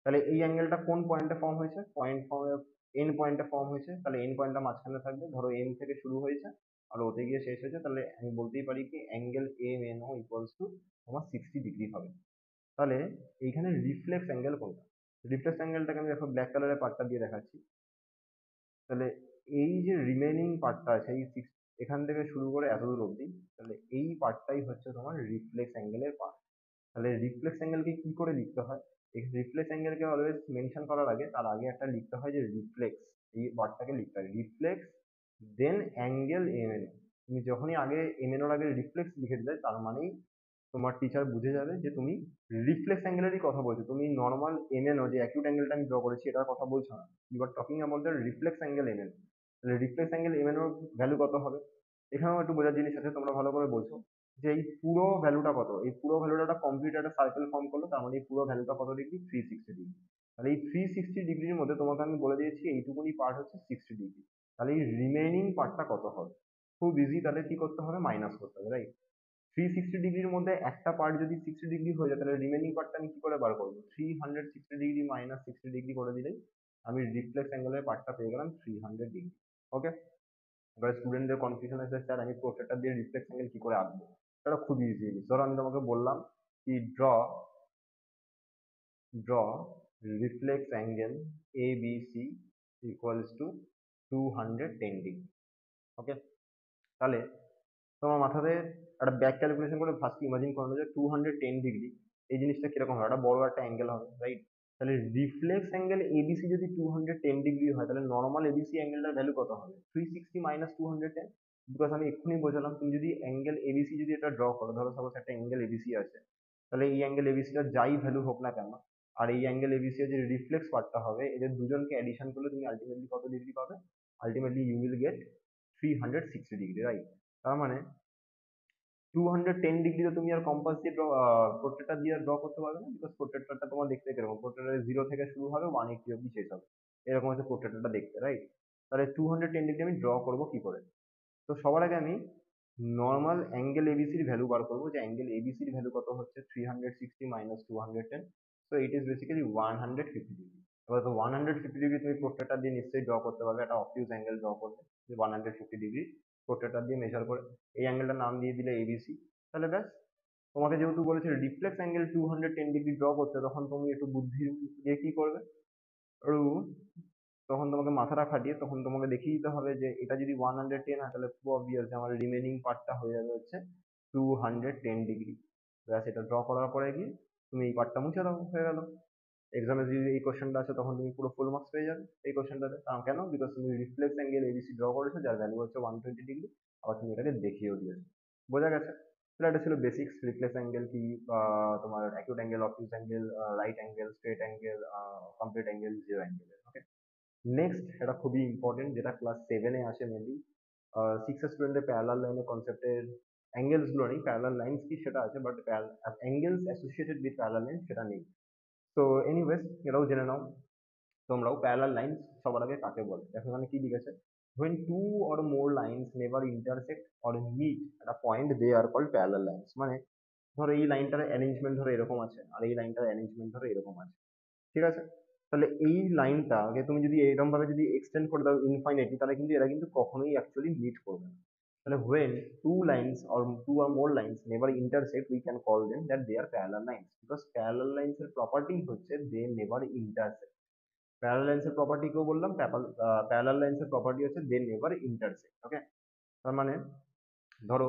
তাহলে এই অ্যাঙ্গেলটা কোন পয়েন্টে ফর্ম হয়েছে? পয়েন্ট ফর্মে এন পয়েন্টে ফর্ম হয়েছে, তাহলে এন পয়েন্টটা মাঝখানে থাকবে, ধরো এন থেকে শুরু হয়েছে আর ওতে গিয়ে শেষ হয়েছে, তাহলে আমি বলতেই পারি কি angle M N O equals to তোমার 60 ডিগ্রি হবে। তাহলে এইখানে রিফ্লেক্স অ্যাঙ্গেল কোনটা? রিফ্লেক্স অ্যাঙ্গেলটাকে আমি দেখো ব্ল্যাক কালারের পার্টটা দিয়ে দেখাচ্ছি। তাহলে এই যে রিমেনিং পার্টটা আছে, এই এখান থেকে শুরু করে এতদূর অবধি, তাহলে এই পার্টটাই হচ্ছে তোমার রিফ্লেক্স অ্যাঙ্গেলের পার্ট। তাহলে রিফ্লেক্স অ্যাঙ্গেলকে কি করে লিখতে হয়? এই রিফ্লেক্স অ্যাঙ্গেলকে অলওয়েজ মেনশন করার আগে তার আগে একটা লিখতে হয় যে রিফ্লেক্স, এই ওয়ার্ডটাকে লিখতে হয় রিফ্লেক্স দেন অ্যাঙ্গেল এমএনও। তুমি যখনই আগে এমএনওর আগে রিফ্লেক্স লিখে দিলে তার মানেই তোমার টিচার বুঝে যাবে যে তুমি রিফ্লেক্স অ্যাঙ্গেলেরই কথা বলছো, তুমি নর্মাল এমএনও যে অ্যাকিউট অ্যাঙ্গেলটা আমি ড্র করেছি এটার কথা বলছো না, you are talking about the reflex angle MNO. তাহলে রিফ্লেক্স অ্যাঙ্গেল এমএনওর ভ্যালু কত হবে? এখানেও একটু বোঝার জিনিস আছে, তোমরা ভালো করে বলছো যে এই পুরো ভ্যালুটা কত, এই পুরো ভ্যালুটা একটা কমপ্লিট একটা সার্কেল ফর্ম করলো, তার মানে এই পুরো ভ্যালুটা কত ডিগ্রি? 360 ডিগ্রি। তাহলে এই 360 ডিগ্রির মধ্যে তোমাকে আমি বলে দিয়েছি এইটুকুনি পার্ট হচ্ছে 60 ডিগ্রি, তাহলে এই রিমেইনিং পার্টটা কত হবে? খুব ইজি, তাহলে কি করতে হবে? মাইনাস করতে হবে, রাইট? 360 ডিগ্রির মধ্যে একটা পার্ট যদি 60 ডিগ্রি হয়ে যায়, তাহলে রিমেনিং পার্টটা আমি কি করে বার করবো? 360 ডিগ্রি মাইনাস 60 ডিগ্রি করে দিলেই আমি রিফ্লেক্স অ্যাঙ্গেলের পার্টটা পেয়ে গেলাম 300 ডিগ্রি। ওকে, এবার স্টুডেন্টদের কনফিউশন আছে, স্যার আমি প্রোট্রাক্টর দিয়ে রিফ্লেক্স অ্যাঙ্গেল কি করে আঁকবো? এটা খুবই ইজি। ধরো আমি তোমাকে বললাম কি draw reflex angle A B C equals to 210 degree. Okay, তাহলে তোমার মাথাতে একটা ব্যাক ক্যালকুলেশন করে ফার্স্ট ইমাজিন করানো যে 210 ডিগ্রি এই জিনিসটা কিরকম হয়, একটা বড় একটা অ্যাঙ্গেল হবে, রাইট? তাহলে রিফ্লেক্স অ্যাঙ্গেল এবিসি যদি 210 ডিগ্রি হয়, তাহলে নর্মাল এবিসি অ্যাঙ্গেলটার ভ্যালু কত হবে? 360 মাইনাস 210। বিকজ আমি এক্ষুনি বোঝালাম তুমি যদি অ্যাঙ্গেল এবিসি যদি এটা ড্র করো, ধরো সাপোজ একটা অ্যাঙ্গেল এবিসি আছে, তাহলে এই অ্যাঙ্গেল এবিসিটা যাই ভ্যালু হোক না কেন, আর এই অ্যাঙ্গেল এবিসি এর যে রিফ্লেক্স পার্টটা হবে, এদের দুজনকে অ্যাডিশন করলে তুমি আলটিমেটলি কত ডিগ্রি পাবে? Ultimately you will get 360 degree, right? তার মানে 210 ডিগ্রি তো তুমি আর কম্পাস দিয়ে প্রোট্রেক্টর দিয়ে ড্র করতে পারবে না, বিকজ প্রোট্রেক্টরটা তোমার দেখতে কিরকম? প্রোট্রেক্টর 0 থেকে শুরু হবে 180 অব্দি শেষ হবে, এরকম হচ্ছে প্রোট্রেক্টরটা দেখতে, রাইট? তাহলে 210 ডিগ্রি আমি ড্র করবো কি করে? তো সবার আগে আমি নর্মাল অ্যাঙ্গেল এবিসির ভ্যালু বার করবো, যে অ্যাঙ্গেল এবিসির ভ্যালু কত হচ্ছে 360 minus 210, so it is basically 150 degree. এবার তো 150 ডিগ্রি তুমি প্রোট্রেক্টর দিয়ে নিশ্চয়ই ড্র করতে পারবে, একটা অবটিউজ অ্যাঙ্গেল ড্র করবে যে 150 ডিগ্রি প্রোট্রেক্টর দিয়ে মেজার করে এই অ্যাঙ্গেলটার নাম দিয়ে দিলে এবিসি। তাহলে ব্যাস, তোমাকে যেহেতু বলেছে রিফ্লেক্স অ্যাঙ্গেল 210 ডিগ্রি ড্র করতে, তখন তুমি একটু বুদ্ধি দিয়ে কি করবে, একটু তখন তোমাকে মাথাটা খাটিয়ে তখন তোমাকে দেখিয়ে দিতে হবে যে এটা যদি 110 হয়, তাহলে খুব অবভিয়াস যে আমার রিমেনিং পার্টটা হয়ে যাবে হচ্ছে 210 ডিগ্রি। ব্যাস, এটা ড্র করার পরে গিয়ে তুমি এই পার্টটা মুছে দাও, হয়ে গেল। এক্সামে যদি এই কোশ্চেনটা আসে তখন তুমি পুরো ফুল মার্কস পেয়ে যাবে এই কোশ্চেনটাতে। কারণ কেন? বিকজ তুমি রিফ্লেক্স অ্যাঙ্গেল এবিসি ড্র করেছো যার ভ্যালু হচ্ছে 120 ডিগ্রি, আবার তুমি এটাকে দেখিয়েও দিয়েছো। বোঝা গেছে? তাহলে এটা ছিল বেসিক্স, রিফ্লেক্স অ্যাঙ্গেল কি, তোমার acute angle, obtuse angle, right angle, straight angle, complete angle, zero angle. Okay, next এটা খুবই ইম্পর্টেন্ট, যেটা ক্লাস 7-এ আসে মেনলি, সিক্সের স্টুডেন্টের প্যারালাল লাইনের কনসেপ্টের অ্যাঙ্গেলস গুলো নেই, প্যারালাল লাইন্স কি সেটা আছে, but angles associated with parallel line সেটা নেই। তো এনিওয়েজ এটাও জেনে নাও তোমরাও। প্যারালাল লাইন্স সবার আগে কাকে বলে দেখো, এখানে কি লিখেছে, when two or more lines never intersect or meet at a point they are called parallel lines। মানে ধরো এই লাইনটার অ্যারেঞ্জমেন্ট ধরো এরকম আছে আর এই লাইনটার অ্যারেঞ্জমেন্ট ধরো এরকম আছে, ঠিক আছে? তাহলে এই লাইনটাকে তুমি যদি এরকম ভাবে যদি এক্সটেন্ড করে দাও ইনফাইনাইটলি, তাহলে কিন্তু এরা কিন্তু কখনোই অ্যাকচুয়ালি মিট করবে না। তাহলে when two lines or two or more lines never intersect we can call them that they are parallel lines, because parallel lines এর প্রপার্টি হচ্ছে they never intersect। Parallel lines এর প্রপার্টি কেউ বললাম, parallel lines এর property হচ্ছে দে never intersect. ওকে, তার মানে ধরো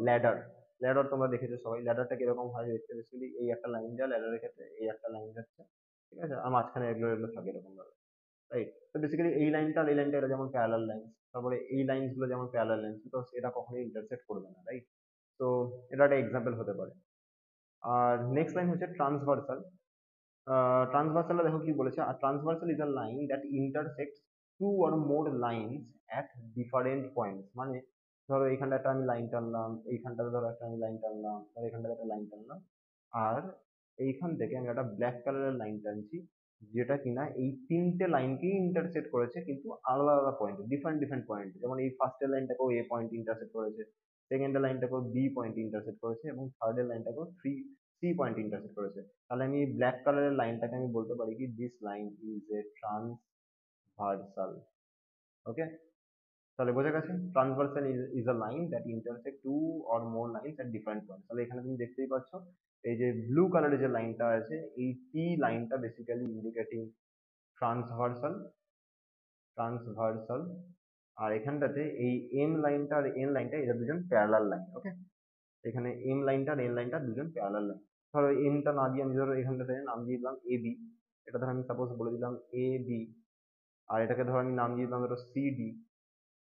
ল্যাডার, ল্যাডার তোমরা দেখেছো সবাই, ল্যাডারটা কিরকম হয় দেখতে, বেসিক্যালি এই একটা লাইন যায় ল্যাডারের ক্ষেত্রে, এই একটা লাইন যাচ্ছে, ঠিক আছে, আর মাঝখানে এগুলো এগুলো থাকে এরকম ভাবে, রাইট? তো বেসিক্যালি এই লাইনটা আর এই লাইনটা এটা যেমন প্যারালাল লাইন্স, তারপরে এই লাইন্স গুলো যেমন প্যারালাল লাইন্স, বিকজ এটা কখনোই ইন্টারসেক্ট করবে না, রাইট? তো এটা একটা এক্সাম্পল হতে পারে। আর নেক্সট লাইন হচ্ছে ট্রান্সভার্সাল। ট্রান্সভার্সাল দেখো কি বলেছে, আর transversal is a line that intersects two or more lines at different points. মানে ধরো এইখানটা একটা আমি লাইন টানলাম, এইখানটাতে ধরো একটা আমি লাইন টানলাম, আর এইখানটাতে একটা লাইন টানলাম, আর এইখান থেকে আমি একটা ব্ল্যাক কালারের লাইন টানছি, যেটা কিনা এই তিনটে লাইনকেই ইন্টারসেক্ট করেছে, কিন্তু আলাদা আলাদা পয়েন্ট, ডিফারেন্ট ডিফারেন্ট পয়েন্ট। যেমন এই ফার্স্টের লাইনটাকেও এ পয়েন্ট ইন্টারসেক্ট করেছে, সেকেন্ডের লাইনটাকেও বি পয়েন্ট ইন্টারসেক্ট করেছে, এবং থার্ডের লাইনটাকেও সি পয়েন্ট ইন্টারসেক্ট করেছে। তাহলে আমি ব্ল্যাক কালারের লাইনটাকে আমি বলতে পারি কি, this line is a transversal. Okay, তাহলে বোঝা গেছে, transversal is a line that intersect two or more lines at different points. তাহলে এখানে তুমি দেখতেই পাচ্ছ এই যে ব্লু কালারের যে লাইনটা আছে, এই টি লাইনটা বেসিক্যালি ইন্ডিকেটিং ট্রান্সভার্সাল, ট্রান্সভার্সাল। আর এখানটাতে এই এম লাইনটা আর এন লাইনটা এটা দুজন প্যারালাল লাইন। ওকে, এখানে এম লাইনটা আর এন লাইনটা দুজন প্যারালাল লাইন। ধরো এমটা না দিয়ে আমি ধরো এখানটাতে নাম দিয়ে দিলাম এ বি, এটা ধরো আমি সাপোজ বলে দিলাম এ বি, আর এটাকে ধরো আমি নাম দিয়ে দিলাম ধরো সি ডি।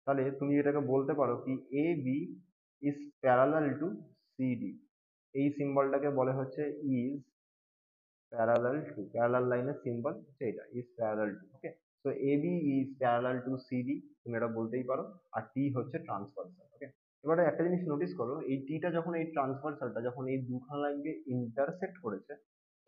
তাহলে তুমি এটাকে বলতে পারো কি A B is parallel to C D. এই সিম্বলটাকে বলে হচ্ছে ইজ প্যারালাল টু, প্যারালাল লাইনের সিম্বল হচ্ছে এটা, is parallel to. Okay, so A B is parallel to C D, তুমি এটা বলতেই পারো। আর টি হচ্ছে ট্রান্সভার্সাল। ওকে, এবারে একটা জিনিস নোটিস করো, এই টিটা যখন এই ট্রান্সভার্সালটা যখন এই দুখানা লাইনকে ইন্টারসেক্ট করেছে,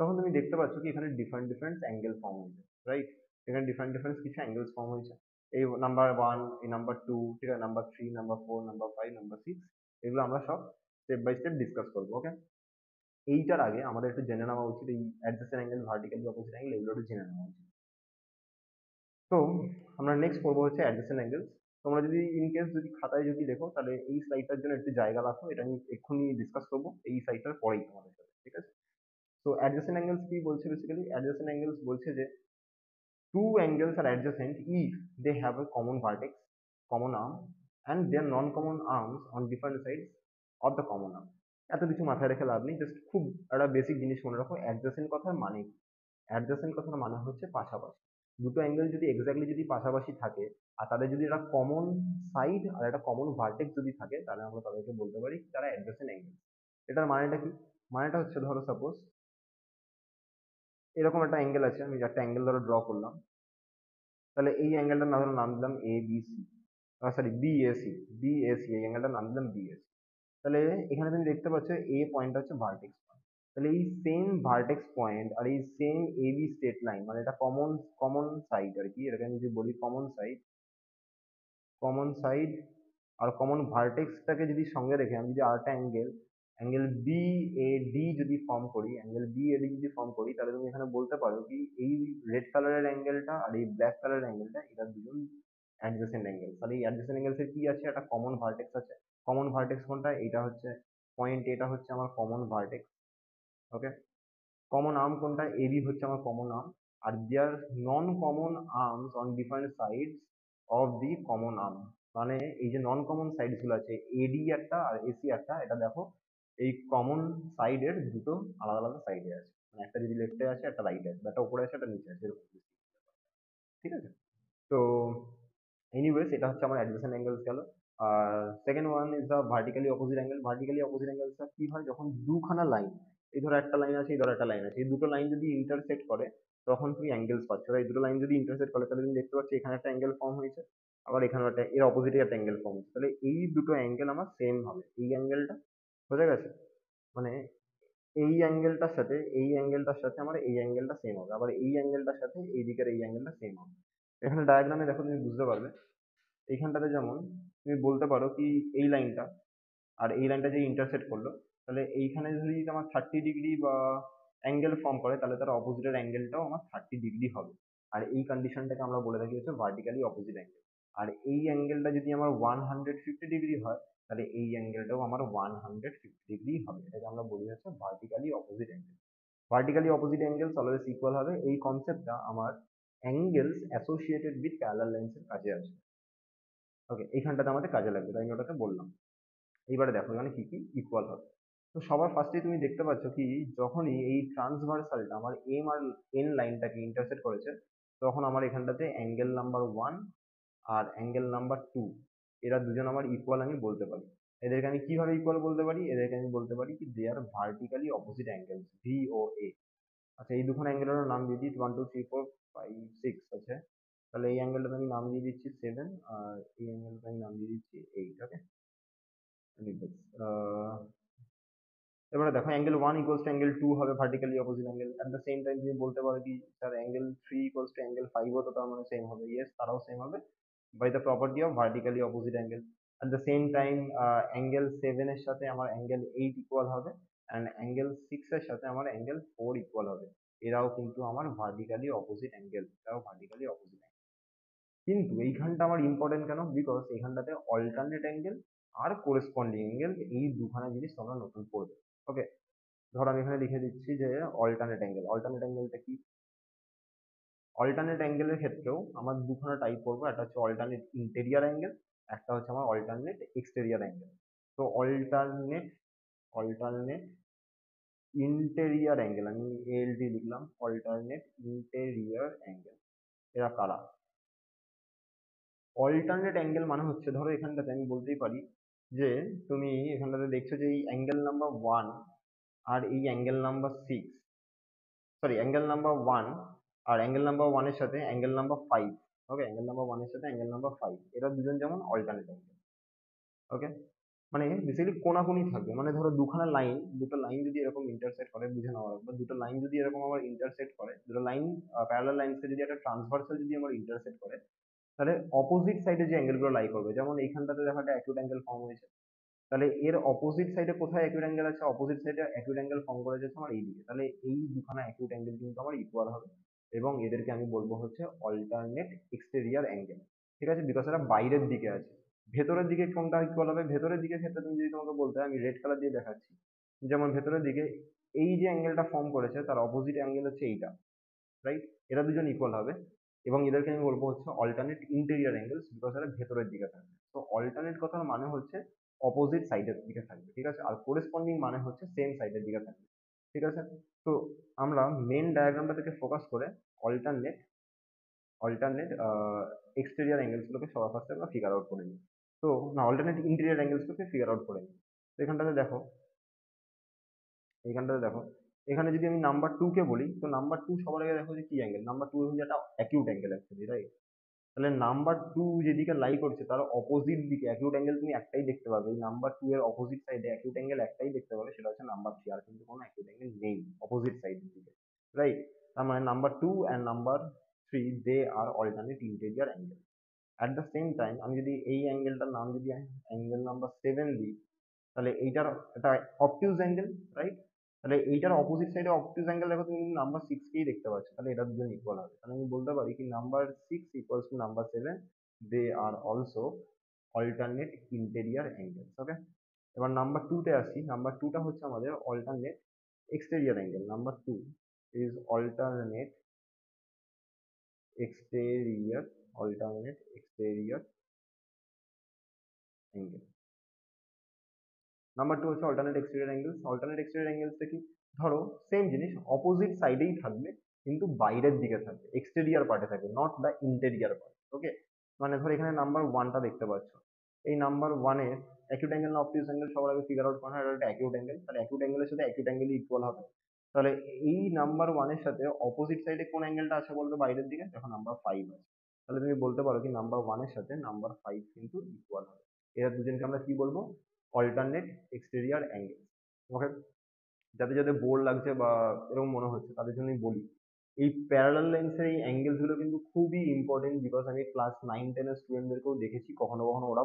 তখন তুমি দেখতে পাচ্ছ কি এখানে ডিফারেন্ট ডিফারেন্ট অ্যাঙ্গেল ফর্ম হয়েছে, রাইট? এখানে ডিফারেন্ট ডিফারেন্ট কিছু অ্যাঙ্গেলস ফর্ম হয়েছে। এই নাম্বার ওয়ান, এই নাম্বার টু, ঠিক আছে, number three, number four, number five, number six, এগুলো আমরা সব স্টেপ বাই স্টেপ ডিসকাস করবো। ওকে, এইটার আগে আমাদের একটু জেনে নেওয়া উচিত এই adjacent angle, vertically opposite angle, এগুলো একটু জেনে নেওয়া উচিত। তো আমরা নেক্সট পড়বো হচ্ছে অ্যাডজেসেন্ট অ্যাঙ্গেলস। তোমরা যদি ইন কেস যদি খাতায় যদি লেখো, তাহলে এই স্লাইডটার জন্য একটু জায়গা রাখো, এটা আমি এক্ষুনি ডিসকাস করবো এই স্লাইডটার পরেই তোমাদের সাথে, ঠিক আছে? তো অ্যাডজেসেন্ট অ্যাঙ্গেলস কি বলছে, বেসিক্যালি অ্যাডজেসেন্ট অ্যাঙ্গেলস বলছে যে two angles are adjacent if they have a common vertex, common arm, and their non-common arms on different sides of the common arm। এত কিছু মাথায় রেখে লাভ নেই, জাস্ট খুব একটা বেসিক জিনিস মনে রাখো, অ্যাডজেসেন্ট কথার মানে কি? অ্যাডজেসেন্ট কথার মানে হচ্ছে পাশাপাশি। দুটো অ্যাঙ্গেল যদি এক্স্যাক্টলি যদি পাশাপাশি থাকে, আর তাদের যদি একটা কমন সাইড আর একটা কমন ভার্টেক্স যদি থাকে, তাহলে আমরা তাদেরকে বলতে পারি তারা অ্যাডজেসেন্ট অ্যাঙ্গেল। এটার মানেটা কি? মানেটা হচ্ছে ধরো সাপোজ এরকম একটা অ্যাঙ্গেল আছে, আমি একটা অ্যাঙ্গেল ধরো ড্র করলাম, তাহলে এই অ্যাঙ্গেলটার নাম দিলাম A B C, sorry BAC, BAC, এই অ্যাঙ্গেলটার নাম দিলাম বিএসি। তাহলে এখানে তুমি দেখতে পাচ্ছ এ পয়েন্ট হচ্ছে ভার্টেক্স পয়েন্ট। তাহলে এই সেম ভার্টেক্স পয়েন্ট আর এই same A B straight line, মানে এটা কমন কমন সাইড আর কি, এটাকে আমি যদি বলি কমন সাইড, কমন সাইড আর কমন ভার্টেক্সটাকে যদি সঙ্গে রেখে আমি যদি আরেকটা angle, angle B A D যদি ফর্ম করি, অ্যাঙ্গেল বি এ ডি যদি ফর্ম করি, তাহলে তুমি এখানে বলতে পারো কি এই রেড কালারের অ্যাঙ্গেলটা আর এই ব্ল্যাক কালারের অ্যাঙ্গেলটা এটা দুজন অ্যাডজেসেন্ট অ্যাঙ্গেল। তাহলে এই অ্যাডজেসেন্ট অ্যাঙ্গেলস এর কি আছে, একটা কমন ভার্টেক্স আছে। কমন ভার্টেক্স কোনটা? এটা হচ্ছে পয়েন্ট, এটা হচ্ছে আমার common vertex. Okay, common arm কোনটা? এবি হচ্ছে আমার কমন আর্ম। আর there non common arms on different sides of the common arm. মানে এই যে নন কমন সাইডস গুলো আছে, এডি একটা আর এসি একটা, এটা দেখো এই কমন সাইডের দুটো আলাদা আলাদা সাইডে আছে, মানে একটা যদি লেফটে আছে একটা রাইটে আছে, একটা উপরে আছে একটা নিচে আছে, এরকম, ঠিক আছে? তো এনিওয়েজ এটা হচ্ছে আমার অ্যাডজেসেন্ট অ্যাঙ্গেলস গেল। আর second one is the vertically opposite angle. Vertically opposite অ্যাঙ্গেলসটা কি হয়, যখন দুখানা লাইন, এই ধরো একটা লাইন আছে, এই ধরো একটা লাইন আছে, এই দুটো লাইন যদি ইন্টারসেক্ট করে তখন তুমি অ্যাঙ্গেলস পাচ্ছ। এই দুটো লাইন যদি ইন্টারসেক্ট করে তাহলে তুমি দেখতে পাচ্ছ এখানে একটা অ্যাঙ্গেল ফর্ম হয়েছে, আবার এখানেও একটা এর অপোজিটে একটা অ্যাঙ্গেল ফর্ম হচ্ছে, তাহলে এই দুটো অ্যাঙ্গেল আমার সেম হবে। এই অ্যাঙ্গেলটা বোঝা গেছে, মানে এই অ্যাঙ্গেলটার সাথে আমার এই অ্যাঙ্গেলটা সেম হবে, আবার এই অ্যাঙ্গেলটার সাথে এই দিকের এই অ্যাঙ্গেলটা সেম হবে। এখানে ডায়াগ্রামে দেখো তুমি বুঝতে পারবে, এইখানটাতে যেমন তুমি বলতে পারো কি এই লাইনটা আর এই লাইনটা যে ইন্টারসেক্ট করলো, তাহলে এইখানে যদি আমার 30 ডিগ্রি বা অ্যাঙ্গেল ফর্ম করে, তাহলে তার অপোজিটের অ্যাঙ্গেলটাও আমার 30 ডিগ্রি হবে। আর এই কন্ডিশনটাকে আমরা বলে থাকি হচ্ছে ভার্টিক্যালি অপোজিট অ্যাঙ্গেল। আর এই অ্যাঙ্গেলটা যদি আমার 150 ডিগ্রি হয়, তাহলে এই অ্যাঙ্গেলটাও আমার 150 ডিগ্রি হবে। এটাকে আমরা বলি হচ্ছে vertically opposite angle. Vertically opposite angles always equal হবে, এই কনসেপ্টটা আমার অ্যাঙ্গেলস অ্যাসোসিয়েটেড উইথ প্যারালাল লাইন্সের কাজে আসবে। ওকে, এইখানটাতে আমাদের কাজে লাগবে, তাই আমি ওটাকে বললাম। এইবারে দেখো এখানে কি কি ইকুয়াল হবে। তো সবার ফার্স্টে তুমি দেখতে পাচ্ছ কি, যখনই এই ট্রান্সভার্সালটা আমার এম আর এন লাইনটাকে ইন্টারসেক্ট করেছে, তখন আমার এখানটাতে অ্যাঙ্গেল নাম্বার 1 আর অ্যাঙ্গেল নাম্বার 2 এরা দুজন আমার ইকুয়াল আমি বলতে পারি। এদেরকে আমি কিভাবে ইকুয়াল বলতে পারি, এদেরকে আমি বলতে পারি কি দে আর ভার্টিক্যালি অপোজিট অ্যাঙ্গেলস, ভি ও এ। আচ্ছা, এই দুখানা অ্যাঙ্গেলের নাম দিয়ে দিই, 1 2 3 4 5 6 আছে। তাহলে এই অ্যাঙ্গেলটাতে আমি নাম দিয়ে দিচ্ছি 7, আর এই অ্যাঙ্গেলটা আমি নাম দিয়ে দিচ্ছি 8। ওকে, এবারে দেখো অ্যাঙ্গেল 1 ইকুয়ালস টু অ্যাঙ্গেল 2 হবে vertically opposite angle. At the same time তুমি বলতে পারো কি sir angle 3 equals to angle 5 ও তো তার মানে সেম হবে। ইয়েস, তারাও সেম হবে by the property of vertically opposite angle. At the same time angle 7 এর সাথে আমার অ্যাঙ্গেল 8 ইকুয়াল হবে, অ্যান্ড অ্যাঙ্গেল 6 এর সাথে আমার অ্যাঙ্গেল 4 ইকুয়াল হবে। এরাও কিন্তু আমার ভার্টিক্যালি অপোজিট অ্যাঙ্গেল, এরাও ভার্টিক্যালি অপোজিট অ্যাঙ্গেল। কিন্তু এইখানটা আমার ইম্পর্টেন্ট কেন, বিকজ এখানটাতে অল্টারনেট অ্যাঙ্গেল আর কোরেসপন্ডিং অ্যাঙ্গেল এই দুখানা জিনিস তোমরা নতুন পড়বে। ওকে, ধর আমি এখানে লিখে দিচ্ছি যে অল্টারনেট অ্যাঙ্গেল। অল্টারনেট অ্যাঙ্গেলটা কি? অল্টারনেট অ্যাঙ্গেলের ক্ষেত্রেও আমার দুখানা টাইপ করবো, একটা হচ্ছে অল্টারনেট ইন্টেরিয়ার অ্যাঙ্গেল, একটা হচ্ছে আমার অল্টারনেট এক্সটেরিয়ার অ্যাঙ্গেল। তো অল্টারনেট অল্টারনেট ইন্টেরিয়ার অ্যাঙ্গেল, আমি এলটি লিখলাম, অল্টারনেট ইন্টেরিয়ার অ্যাঙ্গেল এরা কারা? অল্টারনেট অ্যাঙ্গেল মানে হচ্ছে, ধরো এখানটাতে আমি বলতেই পারি যে তুমি এখানটাতে দেখছো যে এই অ্যাঙ্গেল নাম্বার 1 আর এই angle number 6, sorry angle number 1 আর অ্যাঙ্গেল নাম্বার 1 এর সাথে অ্যাঙ্গেল নাম্বার 5। ওকে, অ্যাঙ্গেল নাম্বার 1 এর সাথে অ্যাঙ্গেল নাম্বার 5 এরা দুজন যেমন অল্টারনেট অ্যাঙ্গেল। ওকে, মানে বেসিক্যালি কোনাকুনি থাকবে, মানে ধরো দুখানা লাইন, দুটো লাইন যদি এরকম ইন্টারসেক্ট করে, বুঝে নাও একবার, দুটো লাইন যদি এরকম আমার ইন্টারসেক্ট করে, দুটো লাইন প্যারালাল লাইনসকে যদি একটা ট্রান্সভার্সাল যদি আমার ইন্টারসেক্ট করে, তাহলে অপোজিট সাইডে যে অ্যাঙ্গেলগুলো লাই করবে, যেমন এইখানটাতে দেখো একটা অ্যাকিউট অ্যাঙ্গেল ফর্ম হয়েছে, তাহলে এর অপোজিট সাইডে কোথায় অ্যাকিউট অ্যাঙ্গেল আছে, অপোজিট সাইডে অ্যাকিউট অ্যাঙ্গেল ফর্ম করে যাচ্ছে আমার এইদিকে, তাহলে এই দুখানা অ্যাকিউট অ্যাঙ্গেল কিন্তু আমার ইকুয়াল হবে, এবং এদেরকে আমি বলবো হচ্ছে অল্টারনেট এক্সটেরিয়ার অ্যাঙ্গেল। ঠিক আছে, বিকজ এরা বাইরের দিকে আছে। ভেতরের দিকে কোনটা ইকুয়াল হবে, ভেতরের দিকের ক্ষেত্রে তুমি যদি তোমাকে বলতে হয়, আমি রেড কালার দিয়ে দেখাচ্ছি, যেমন ভেতরের দিকে এই যে অ্যাঙ্গেলটা ফর্ম করেছে তার অপোজিট অ্যাঙ্গেল হচ্ছে এইটা, রাইট? এরা দুজন ইকুয়াল হবে, এবং এদেরকে আমি বলবো হচ্ছে অল্টারনেট ইন্টেরিয়ার অ্যাঙ্গেলস, বিকজ এরা ভেতরের দিকে থাকবে। তো অল্টারনেট কথার মানে হচ্ছে অপোজিট সাইডের দিকে থাকবে, ঠিক আছে, আর কোরেসপন্ডিং মানে হচ্ছে সেম সাইডের দিকে থাকবে। ঠিক আছে, তো আমরা মেন ডায়াগ্রামটা থেকে ফোকাস করে অল্টারনেট অল্টারনেট এক্সটেরিয়ার অ্যাঙ্গেলস গুলোকে সবার ফার্স্টে আমরা ফিগার আউট করে নিই। তো না, অল্টারনেট ইন্টেরিয়ার অ্যাঙ্গেলস গুলোকে ফিগার আউট করে নিই। তো এখানটাতে দেখো, এইখানটাতে দেখো, এখানে যদি আমি নাম্বার 2 কে বলি, তো নাম্বার 2 সবার আগে দেখো যে কি অ্যাঙ্গেল, নাম্বার 2 হচ্ছে একটা অ্যাকিউট অ্যাঙ্গেল অ্যাকচুয়ালি, রাইট? তাহলে নাম্বার 2 যেদিকে লাই করছে তার অপোজিট দিকে অ্যাকিউট অ্যাঙ্গেল তুমি একটাই দেখতে পাবে, এই নাম্বার 2 এর অপোজিট সাইডে অ্যাকিউট অ্যাঙ্গেল একটাই দেখতে পাবে, সেটা হচ্ছে নাম্বার 3, আর কিন্তু কোনো অ্যাকিউট অ্যাঙ্গেল নেই অপোজিট সাইডের দিকে, রাইট? তার মানে number 2 and number 3 they are alternate interior angle. At the same time আমি যদি এই অ্যাঙ্গেলটার নাম যদি অ্যাঙ্গেল নাম্বার 7 দিই, তাহলে এইটার একটা অবটিউজ অ্যাঙ্গেল, রাইট? তাহলে এইটার অপোজিট সাইডে অবটিউজ অ্যাঙ্গেল দেখো তুমি কিন্তু নাম্বার 6 কেই দেখতে পাচ্ছ, তাহলে এটা দুজন ইকুয়াল হবে। তাহলে আমি বলতে পারি কি number 6 equals to number 7, they are also alternate interior angles. Okay, এবার নাম্বার 2 তে আসি। নাম্বার 2 টা হচ্ছে আমাদের alternate exterior angle. Number 2 is exterior alternate exterior angle. Number 2 হচ্ছে alternate exterior angles. Alternate exterior অ্যাঙ্গেলসটা কি, ধরো সেম জিনিস, অপোজিট সাইডেই থাকবে কিন্তু বাইরের দিকে থাকবে, এক্সটেরিয়র পার্টে থাকবে, নট দ্য ইন্টেরিয়র পার্ট। ওকে, মানে ধরো এখানে নাম্বার 1টা দেখতে পাচ্ছ, এই নাম্বার 1 এর অ্যাকিউট অ্যাঙ্গেল না অবটিউজ অ্যাঙ্গেল সবার আগে ফিগার আউট করা হয়, এটা একটা অ্যাকিউট অ্যাঙ্গেল, তাহলে অ্যাকিউট অ্যাঙ্গেলের সাথে অ্যাকিউট অ্যাঙ্গেলই ইকুয়াল হবে। তাহলে এই নাম্বার 1 এর সাথে অপোজিট সাইডে কোন অ্যাঙ্গেলটা আছে বলতো বাইরের দিকে, দেখো নাম্বার 5 আছে। তাহলে তুমি বলতে পারো কি নাম্বার 1 এর সাথে নাম্বার 5 কিন্তু ইকুয়াল হবে। এরা দুজনকে আমরা কি বলবো? Alternate exterior angle. ওকে, যাদের যাদের বোর লাগছে বা এরকম মনে হচ্ছে তাদের জন্যই বলি, এই প্যারালাল লাইন্সের এই অ্যাঙ্গেলস গুলো কিন্তু খুবই ইম্পর্টেন্ট। বিকজ আমি ক্লাস 9-10 এর স্টুডেন্টদেরকেও দেখেছি কখনো কখনো ওরা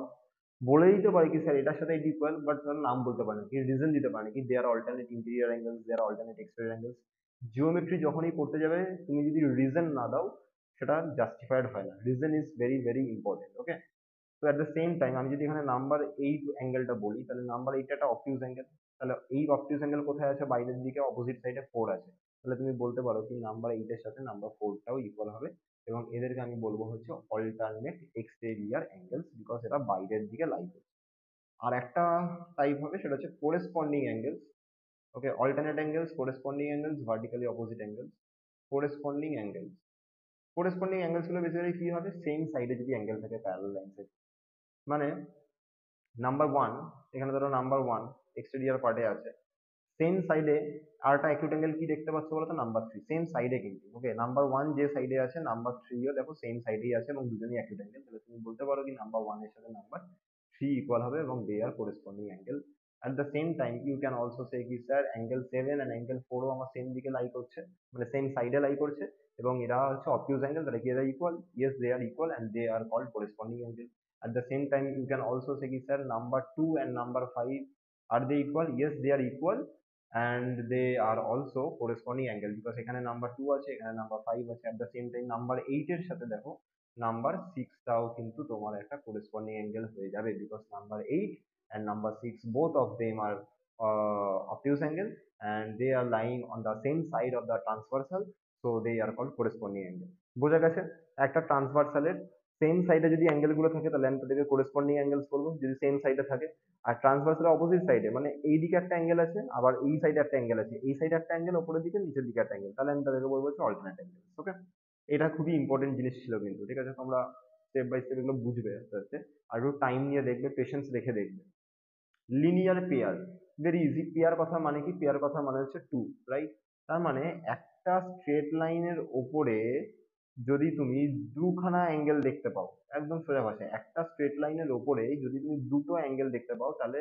বলে দিতে পারে কি স্যার এটার সাথে এটা ইকুয়াল, বাট তারা নাম বলতে পারে না, কি রিজন দিতে পারে না, কি দে are alternate interior angles, they are alternate exterior angles. Geometry যখনই পড়তে যাবে তুমি যদি রিজন না দাও সেটা জাস্টিফাইড হয় না। Reason is very very important. Okay, তো অ্যাট দ্য সেম টাইম আমি যদি এখানে নাম্বার 8 অ্যাঙ্গেলটা বলি, তাহলে নাম্বার 8 একটা অবটিউজ অ্যাঙ্গেল। তাহলে এই অবটিউজ অ্যাঙ্গেল কোথায় আছে? বাইরের দিকে অপোজিট সাইডে 4 আছে। তাহলে তুমি বলতে পারো কি নাম্বার 8 এর সাথে নাম্বার 4 টাও ইকুয়াল হবে, এবং এদেরকে আমি বলবো হচ্ছে অল্টারনেট এক্সটেরিয়র অ্যাঙ্গেলস, বিকজ এরা বাইরের দিকে লাই করছে। আর একটা টাইপ হবে সেটা হচ্ছে corresponding angles. Okay, alternate angles, corresponding angles, vertically opposite angles. Corresponding angles, corresponding angles গুলো বেসিক্যালি কি হবে? সেম সাইডে যদি অ্যাঙ্গেল থাকে প্যারালাল লাইনসের, মানে নাম্বার 1, এখানে ধরো নাম্বার 1 এক্সটেরিয়র পার্টে আছে, সেম সাইডে আর একটা অ্যাকিউট অ্যাঙ্গেল কি দেখতে পাচ্ছ বলো তো? নাম্বার 3, সেম সাইডে কিন্তু। ওকে, নাম্বার 1 যে সাইডে আছে নাম্বার 3 ও দেখো সেম সাইডেই আছে এবং দুজনেই অ্যাকিউট অ্যাঙ্গেল। তাহলে তুমি বলতে পারো কি নাম্বার 1 এর সাথে নাম্বার 3 ইকুয়াল হবে এবং they are corresponding angle. At the same time you can also say কি স্যার অ্যাঙ্গেল 7 এন্ড অ্যাঙ্গেল 4 ও আমার সেম দিকে লাই করছে, মানে সেম সাইডে লাই করছে, এবং এরা হচ্ছে অবটিউজ অ্যাঙ্গেল, তাহলে কি এরা equal? Yes, they are equal and they are called corresponding angle. At the same time, you can also say, sir, number 2 and number 5 are they equal? Yes, they are equal, and they are also corresponding angle, because এখানে number 2 আছে, এখানে number 5 আছে। at the same time number 8 এর সাথে দেখো number 6 টাও কিন্তু তোমার একটা corresponding angle হয়ে যাবে, because number 8 and number 6 both of them are obtuse angle, and they are lying on the same side of the transversal, so they are called corresponding angle। বোঝা গেছে? একটা ট্রান্সভার্সালের সেম সাইডে যদি অ্যাঙ্গেল গুলো থাকে তাহলে আমি তাদেরকে করেসপন্ডিং অ্যাঙ্গেলস বলবো, যদি সেম সাইডে থাকে। আর ট্রান্সভার্সালের অপোজিট সাইডে, মানে এই দিকে একটা অ্যাঙ্গেল আছে, আবার এই সাইডে একটা অ্যাঙ্গেল আছে, এই সাইডে একটা অ্যাঙ্গেল, উপরের দিকে নিচের দিকে একটা অ্যাঙ্গেল, তাহলে আমি তাদেরকে বলবো হচ্ছে অল্টারনেট অ্যাঙ্গেল। ওকে, এটা খুবই ইম্পর্টেন্ট জিনিস ছিল কিন্তু, ঠিক আছে? তোমরা স্টেপ বাই স্টেপ এগুলো বুঝবে আস্তে আস্তে, আর একটু টাইম নিয়ে দেখবে, পেশেন্স রেখে দেখবে। Linear pair, very easy. Pair কথা মানে কি? পেয়ার কথা মানে হচ্ছে টু, রাইট? তার মানে একটা স্ট্রেট লাইনের ওপরে যদি তুমি দুখানা অ্যাঙ্গেল দেখতে পাও, একদম সোজা ভাষায় একটা স্ট্রেট লাইনের ওপরে যদি তুমি দুটো অ্যাঙ্গেল দেখতে পাও, তাহলে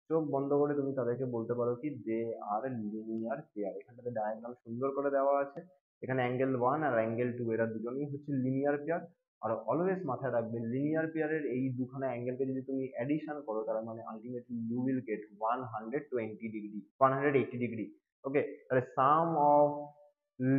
চোখ বন্ধ করে তুমি তাদেরকে বলতে পারো কি দে আর লিনিয়ার পেয়ার। এখানটাতে ডায়াগ্রাম সুন্দর করে দেওয়া আছে, এখানে অ্যাঙ্গেল 1 আর অ্যাঙ্গেল 2 এরা দুজনেই হচ্ছে লিনিয়ার পেয়ার। আর অলওয়েজ মাথায় রাখবে লিনিয়ার পেয়ারের এই দুখানা অ্যাঙ্গেলকে যদি তুমি অ্যাডিশন করো, তার মানে ultimately you will get 120 degree, 180 degree. Okay, তাহলে sum of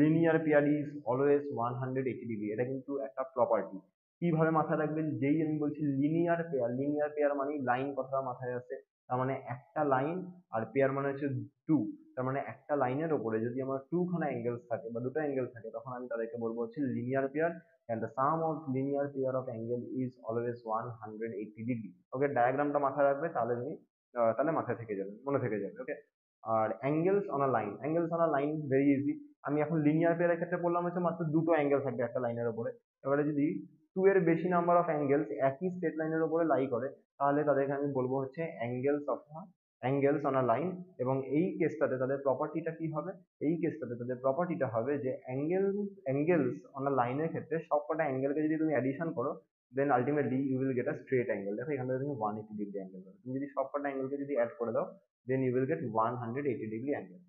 linear pair is always 180 degree, এটা কিন্তু একটা প্রপার্টি। কিভাবে মাথায় রাখবেন? যেই আমি বলছি লিনিয়ার পেয়ার, লিনিয়ার পেয়ার মানে লাইন কথা মাথায় আসে, তার মানে একটা লাইন, আর পেয়ার মানে হচ্ছে টু, তার মানে একটা লাইনের ওপরে যদি আমার টু খানা অ্যাঙ্গেলস থাকে বা দুটো অ্যাঙ্গেল থাকে, তখন আমি তাদেরকে বলবো হচ্ছে linear pair, and the sum of linear pair of angle is always 180 degree। ওকে, ডায়াগ্রামটা মাথায় রাখবে, তাহলে তুমি তাহলে মাথায় থেকে যাবে, মনে থেকে যাবে। ওকে, আর angles on a line, angles on a line very easy. আমি এখন লিনিয়ার পেয়ারের ক্ষেত্রে বললাম হচ্ছে মাত্র দুটো অ্যাঙ্গেল থাকবে একটা লাইনের উপরে। এবারে যদি টু এর বেশি নাম্বার অফ অ্যাঙ্গেলস একই স্ট্রেট লাইনের উপরে লাই করে, তাহলে তাদেরকে আমি বলবো হচ্ছে অ্যাঙ্গেলস অন আ লাইন। এবং এই কেসটাতে তাদের প্রপার্টিটা কি হবে? এই কেসটাতে তাদের প্রপার্টিটা হবে যে অ্যাঙ্গেলস অন আ লাইনের ক্ষেত্রে সবকটা অ্যাঙ্গেলকে যদি তুমি অ্যাডিশন করো, then ultimately you will get a straight angle. দেখো এখান থেকে তুমি 180 ডিগ্রি অ্যাঙ্গেল পাবে, তুমি যদি সবকটা অ্যাঙ্গেলকে যদি অ্যাড করে দাও, then you will get 180 degree angle.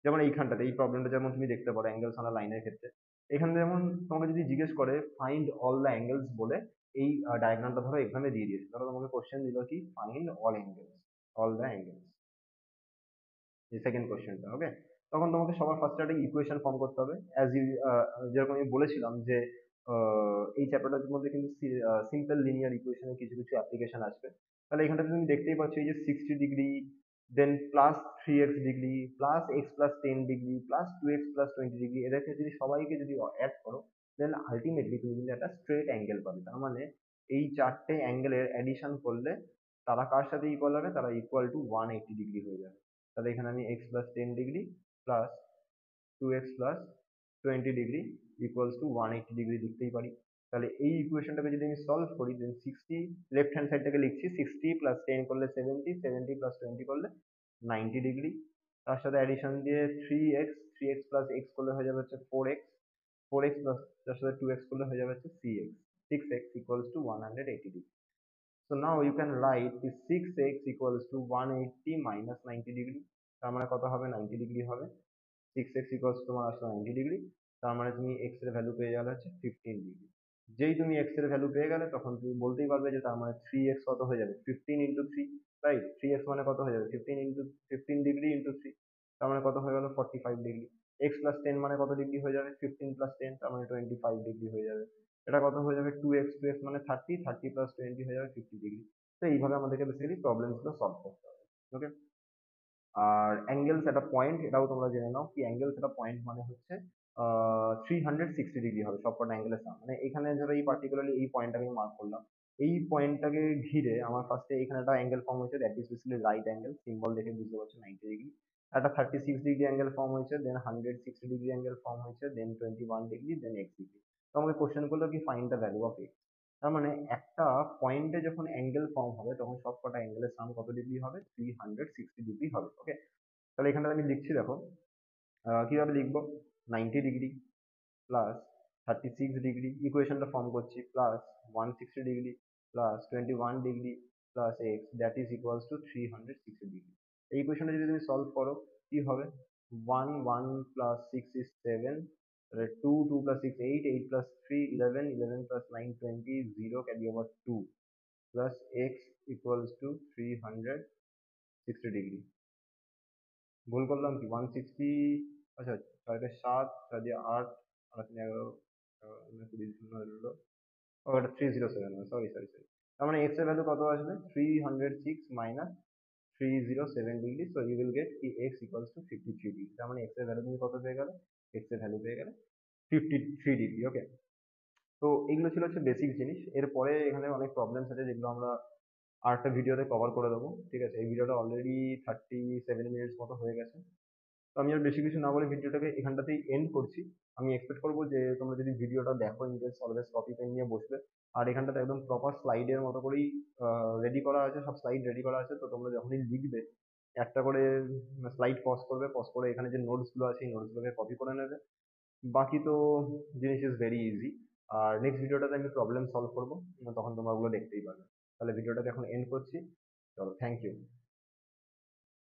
যেমন এইখানটাতে এই প্রবলেমটা যেমন তুমি দেখতে পারো অ্যাঙ্গেলস অন আ লাইনের ক্ষেত্রে, এখানে যেমন তোমাকে যদি জিজ্ঞেস করে ফাইন্ড অল দ্য অ্যাঙ্গেলস বলে, এই ডায়াগ্রামটা ধরো এখানে দিয়ে দিয়েছে, ধরো তোমাকে কোশ্চেন দিল কি ফাইন্ড অল দ্য অ্যাঙ্গেলস, এই সেকেন্ড কোশ্চেনটা। ওকে, তখন তোমাকে সবার ফার্স্টে একটা ইকুয়েশন ফর্ম করতে হবে, অ্যাজ ইউ, যেরকম আমি বলেছিলাম যে এই চ্যাপ্টারটার মধ্যে কিন্তু সিম্পল লিনিয়ার ইকুয়েশনের কিছু কিছু অ্যাপ্লিকেশন আসবে। তাহলে এখানটাতে তুমি দেখতেই পাচ্ছ এই যে 60 degree, then plus 3x degree, plus x plus 10 degree, plus 2x+20 degree, এদেরকে যদি সবাইকে যদি অ্যাড করো, দেন আলটিমেটলি তুমি কিন্তু একটা স্ট্রেট অ্যাঙ্গেল পাবে। তার মানে এই চারটে অ্যাঙ্গেলের অ্যাডিশন করলে তারা কার সাথে ইকুয়াল হবে? তারা ইকুয়াল টু 180 ডিগ্রি হয়ে যাবে। তাহলে এখানে আমি x+10 degree plus 2x+20 degree equals to 180 degree লিখতেই পারি। তাহলে এই ইকুয়েশনটাকে যদি আমি সলভ করি, দেন 60, লেফট হ্যান্ড সাইডটাকে লিখছি 60 + 10 করলে 70, 70 + 20 করলে 90 ডিগ্রি। তার সাথে অ্যাডিশন দিয়ে 3x, 3x + x করলে হয়ে যাবে হচ্ছে 4x, 4x প্লাস তার সাথে 2x করলে হয়ে যাবে হচ্ছে 3x। 6x equals to 180 degree. So now you can write the 6x equals to 180 minus 90 degree. তার মানে কত হবে? 90 ডিগ্রি হবে। 6x equals to তোমার আসলো 90 ডিগ্রি। তার মানে তুমি x এর ভ্যালু পেয়ে গেলে হচ্ছে 15 ডিগ্রি। যেই তুমি x এর ভ্যালু পেয়ে গেলে তখন তুমি বলতেই পারবে যে তার মানে 3x কত হয়ে যাবে? 15 into 3, রাইট? 3x মানে কত হয়ে যাবে? 15 ডিগ্রি into 3, তার মানে কত হয়ে গেল? 45 ডিগ্রি। x plus 10 মানে কত ডিগ্রি হয়ে যাবে? 15 plus 10, তার মানে 25 ডিগ্রি হয়ে যাবে। এটা কত হয়ে যাবে? 2x মানে 30, 30 plus 20 হয়ে যাবে 50 ডিগ্রি। তো এইভাবে আমাদেরকে বেসিক্যালি প্রবলেমস গুলো সলভ করতে হবে। ওকে? আর অ্যাঙ্গেলস একটা পয়েন্ট, এটাও তোমরা জেনে নাও কি অ্যাঙ্গেলস একটা পয়েন্ট মানে হচ্ছে 360 ডিগ্রি হবে সবকটা অ্যাঙ্গেলের সাম। মানে এখানে ধরো এই পার্টিকুলারলি এই পয়েন্টটাকে আমি মার্ক করলাম, এই পয়েন্টটাকে ঘিরে আমার ফার্স্টে এখানে একটা অ্যাঙ্গেল ফর্ম হয়েছে, that is basically right angle, symbol দেখে বুঝতে পারছো 90 ডিগ্রি। একটা 36 ডিগ্রি অ্যাঙ্গেল ফর্ম হয়েছে, দেন 160 ডিগ্রি অ্যাঙ্গেল ফর্ম হয়েছে, দেন 21 ডিগ্রি, দেন x ডিগ্রি। তো আমাকে কোশ্চেন করলো কি find the value of x। তার মানে একটা পয়েন্টে যখন অ্যাঙ্গেল ফর্ম হবে তখন সবকটা অ্যাঙ্গেলের সাম কত ডিগ্রি হবে? 360 ডিগ্রি হবে। ওকে, তাহলে এখানটা আমি লিখছি দেখো, কিভাবে লিখবো? 90 ডিগ্রি প্লাস 36 ডিগ্রি, ইকুয়েশনটা ফর্ম করছি, plus 160 degree plus 21 degree plus x, that is equals to 360 degree. এই ইকুয়েশনটা যদি তুমি সলভ করো কি হবে? 1 plus 6 is 7, 2 plus 6 8, 8 plus 3 11, 11 plus 9 20, 0 carry over 2 plus x equals two 360 degree. ভুল করলাম কি? 160, আচ্ছা, 6 7, 8, 8 11, 20 শূন্য হলো, ও এটা 307, সরি সরি সরি। তার মানে এক্স এর ভ্যালু কত আসবে? 306 minus 307 degree, so you will get কি এক্স ইকুয়ালস টু 53 ডিগ্রি। তার মানে এক্স এর ভ্যালু তুমি কত পেয়ে গেলে? এক্স এর ভ্যালু পেয়ে গেলে 53 ডিগ্রি। ওকে, তো এগুলো ছিল হচ্ছে বেসিক জিনিস। এরপরে এখানে অনেক প্রবলেমস আছে যেগুলো আমরা আরেকটা ভিডিওতে কভার করে দেবো, ঠিক আছে? এই ভিডিওটা অলরেডি 37 মিনিটস মতো হয়ে গেছে। তো আমি আর বেশি কিছু না বলে ভিডিওটাকে এখানটাতেই এন্ড করছি। আমি এক্সপেক্ট করবো যে তোমরা যদি ভিডিওটা দেখো ইনকেস অলওয়েজ কপি পেন নিয়ে বসবে। আর এখানটাতে একদম প্রপার স্লাইডের মতো করেই রেডি করা আছে, সব স্লাইড রেডি করা আছে। তো তোমরা যখনই লিখবে একটা করে স্লাইড পজ করবে, পজ করে এখানে যে নোটস গুলো আছে এই নোটস গুলোকে কপি করে নেবে। বাকি তো জিনিস ইজ ভেরি ইজি। আর নেক্সট ভিডিওটাতে আমি প্রবলেম সলভ করবো, তখন তোমরা ওগুলো দেখতেই পাবে। তাহলে ভিডিওটাকে এখন এন্ড করছি। চলো, থ্যাংক ইউ।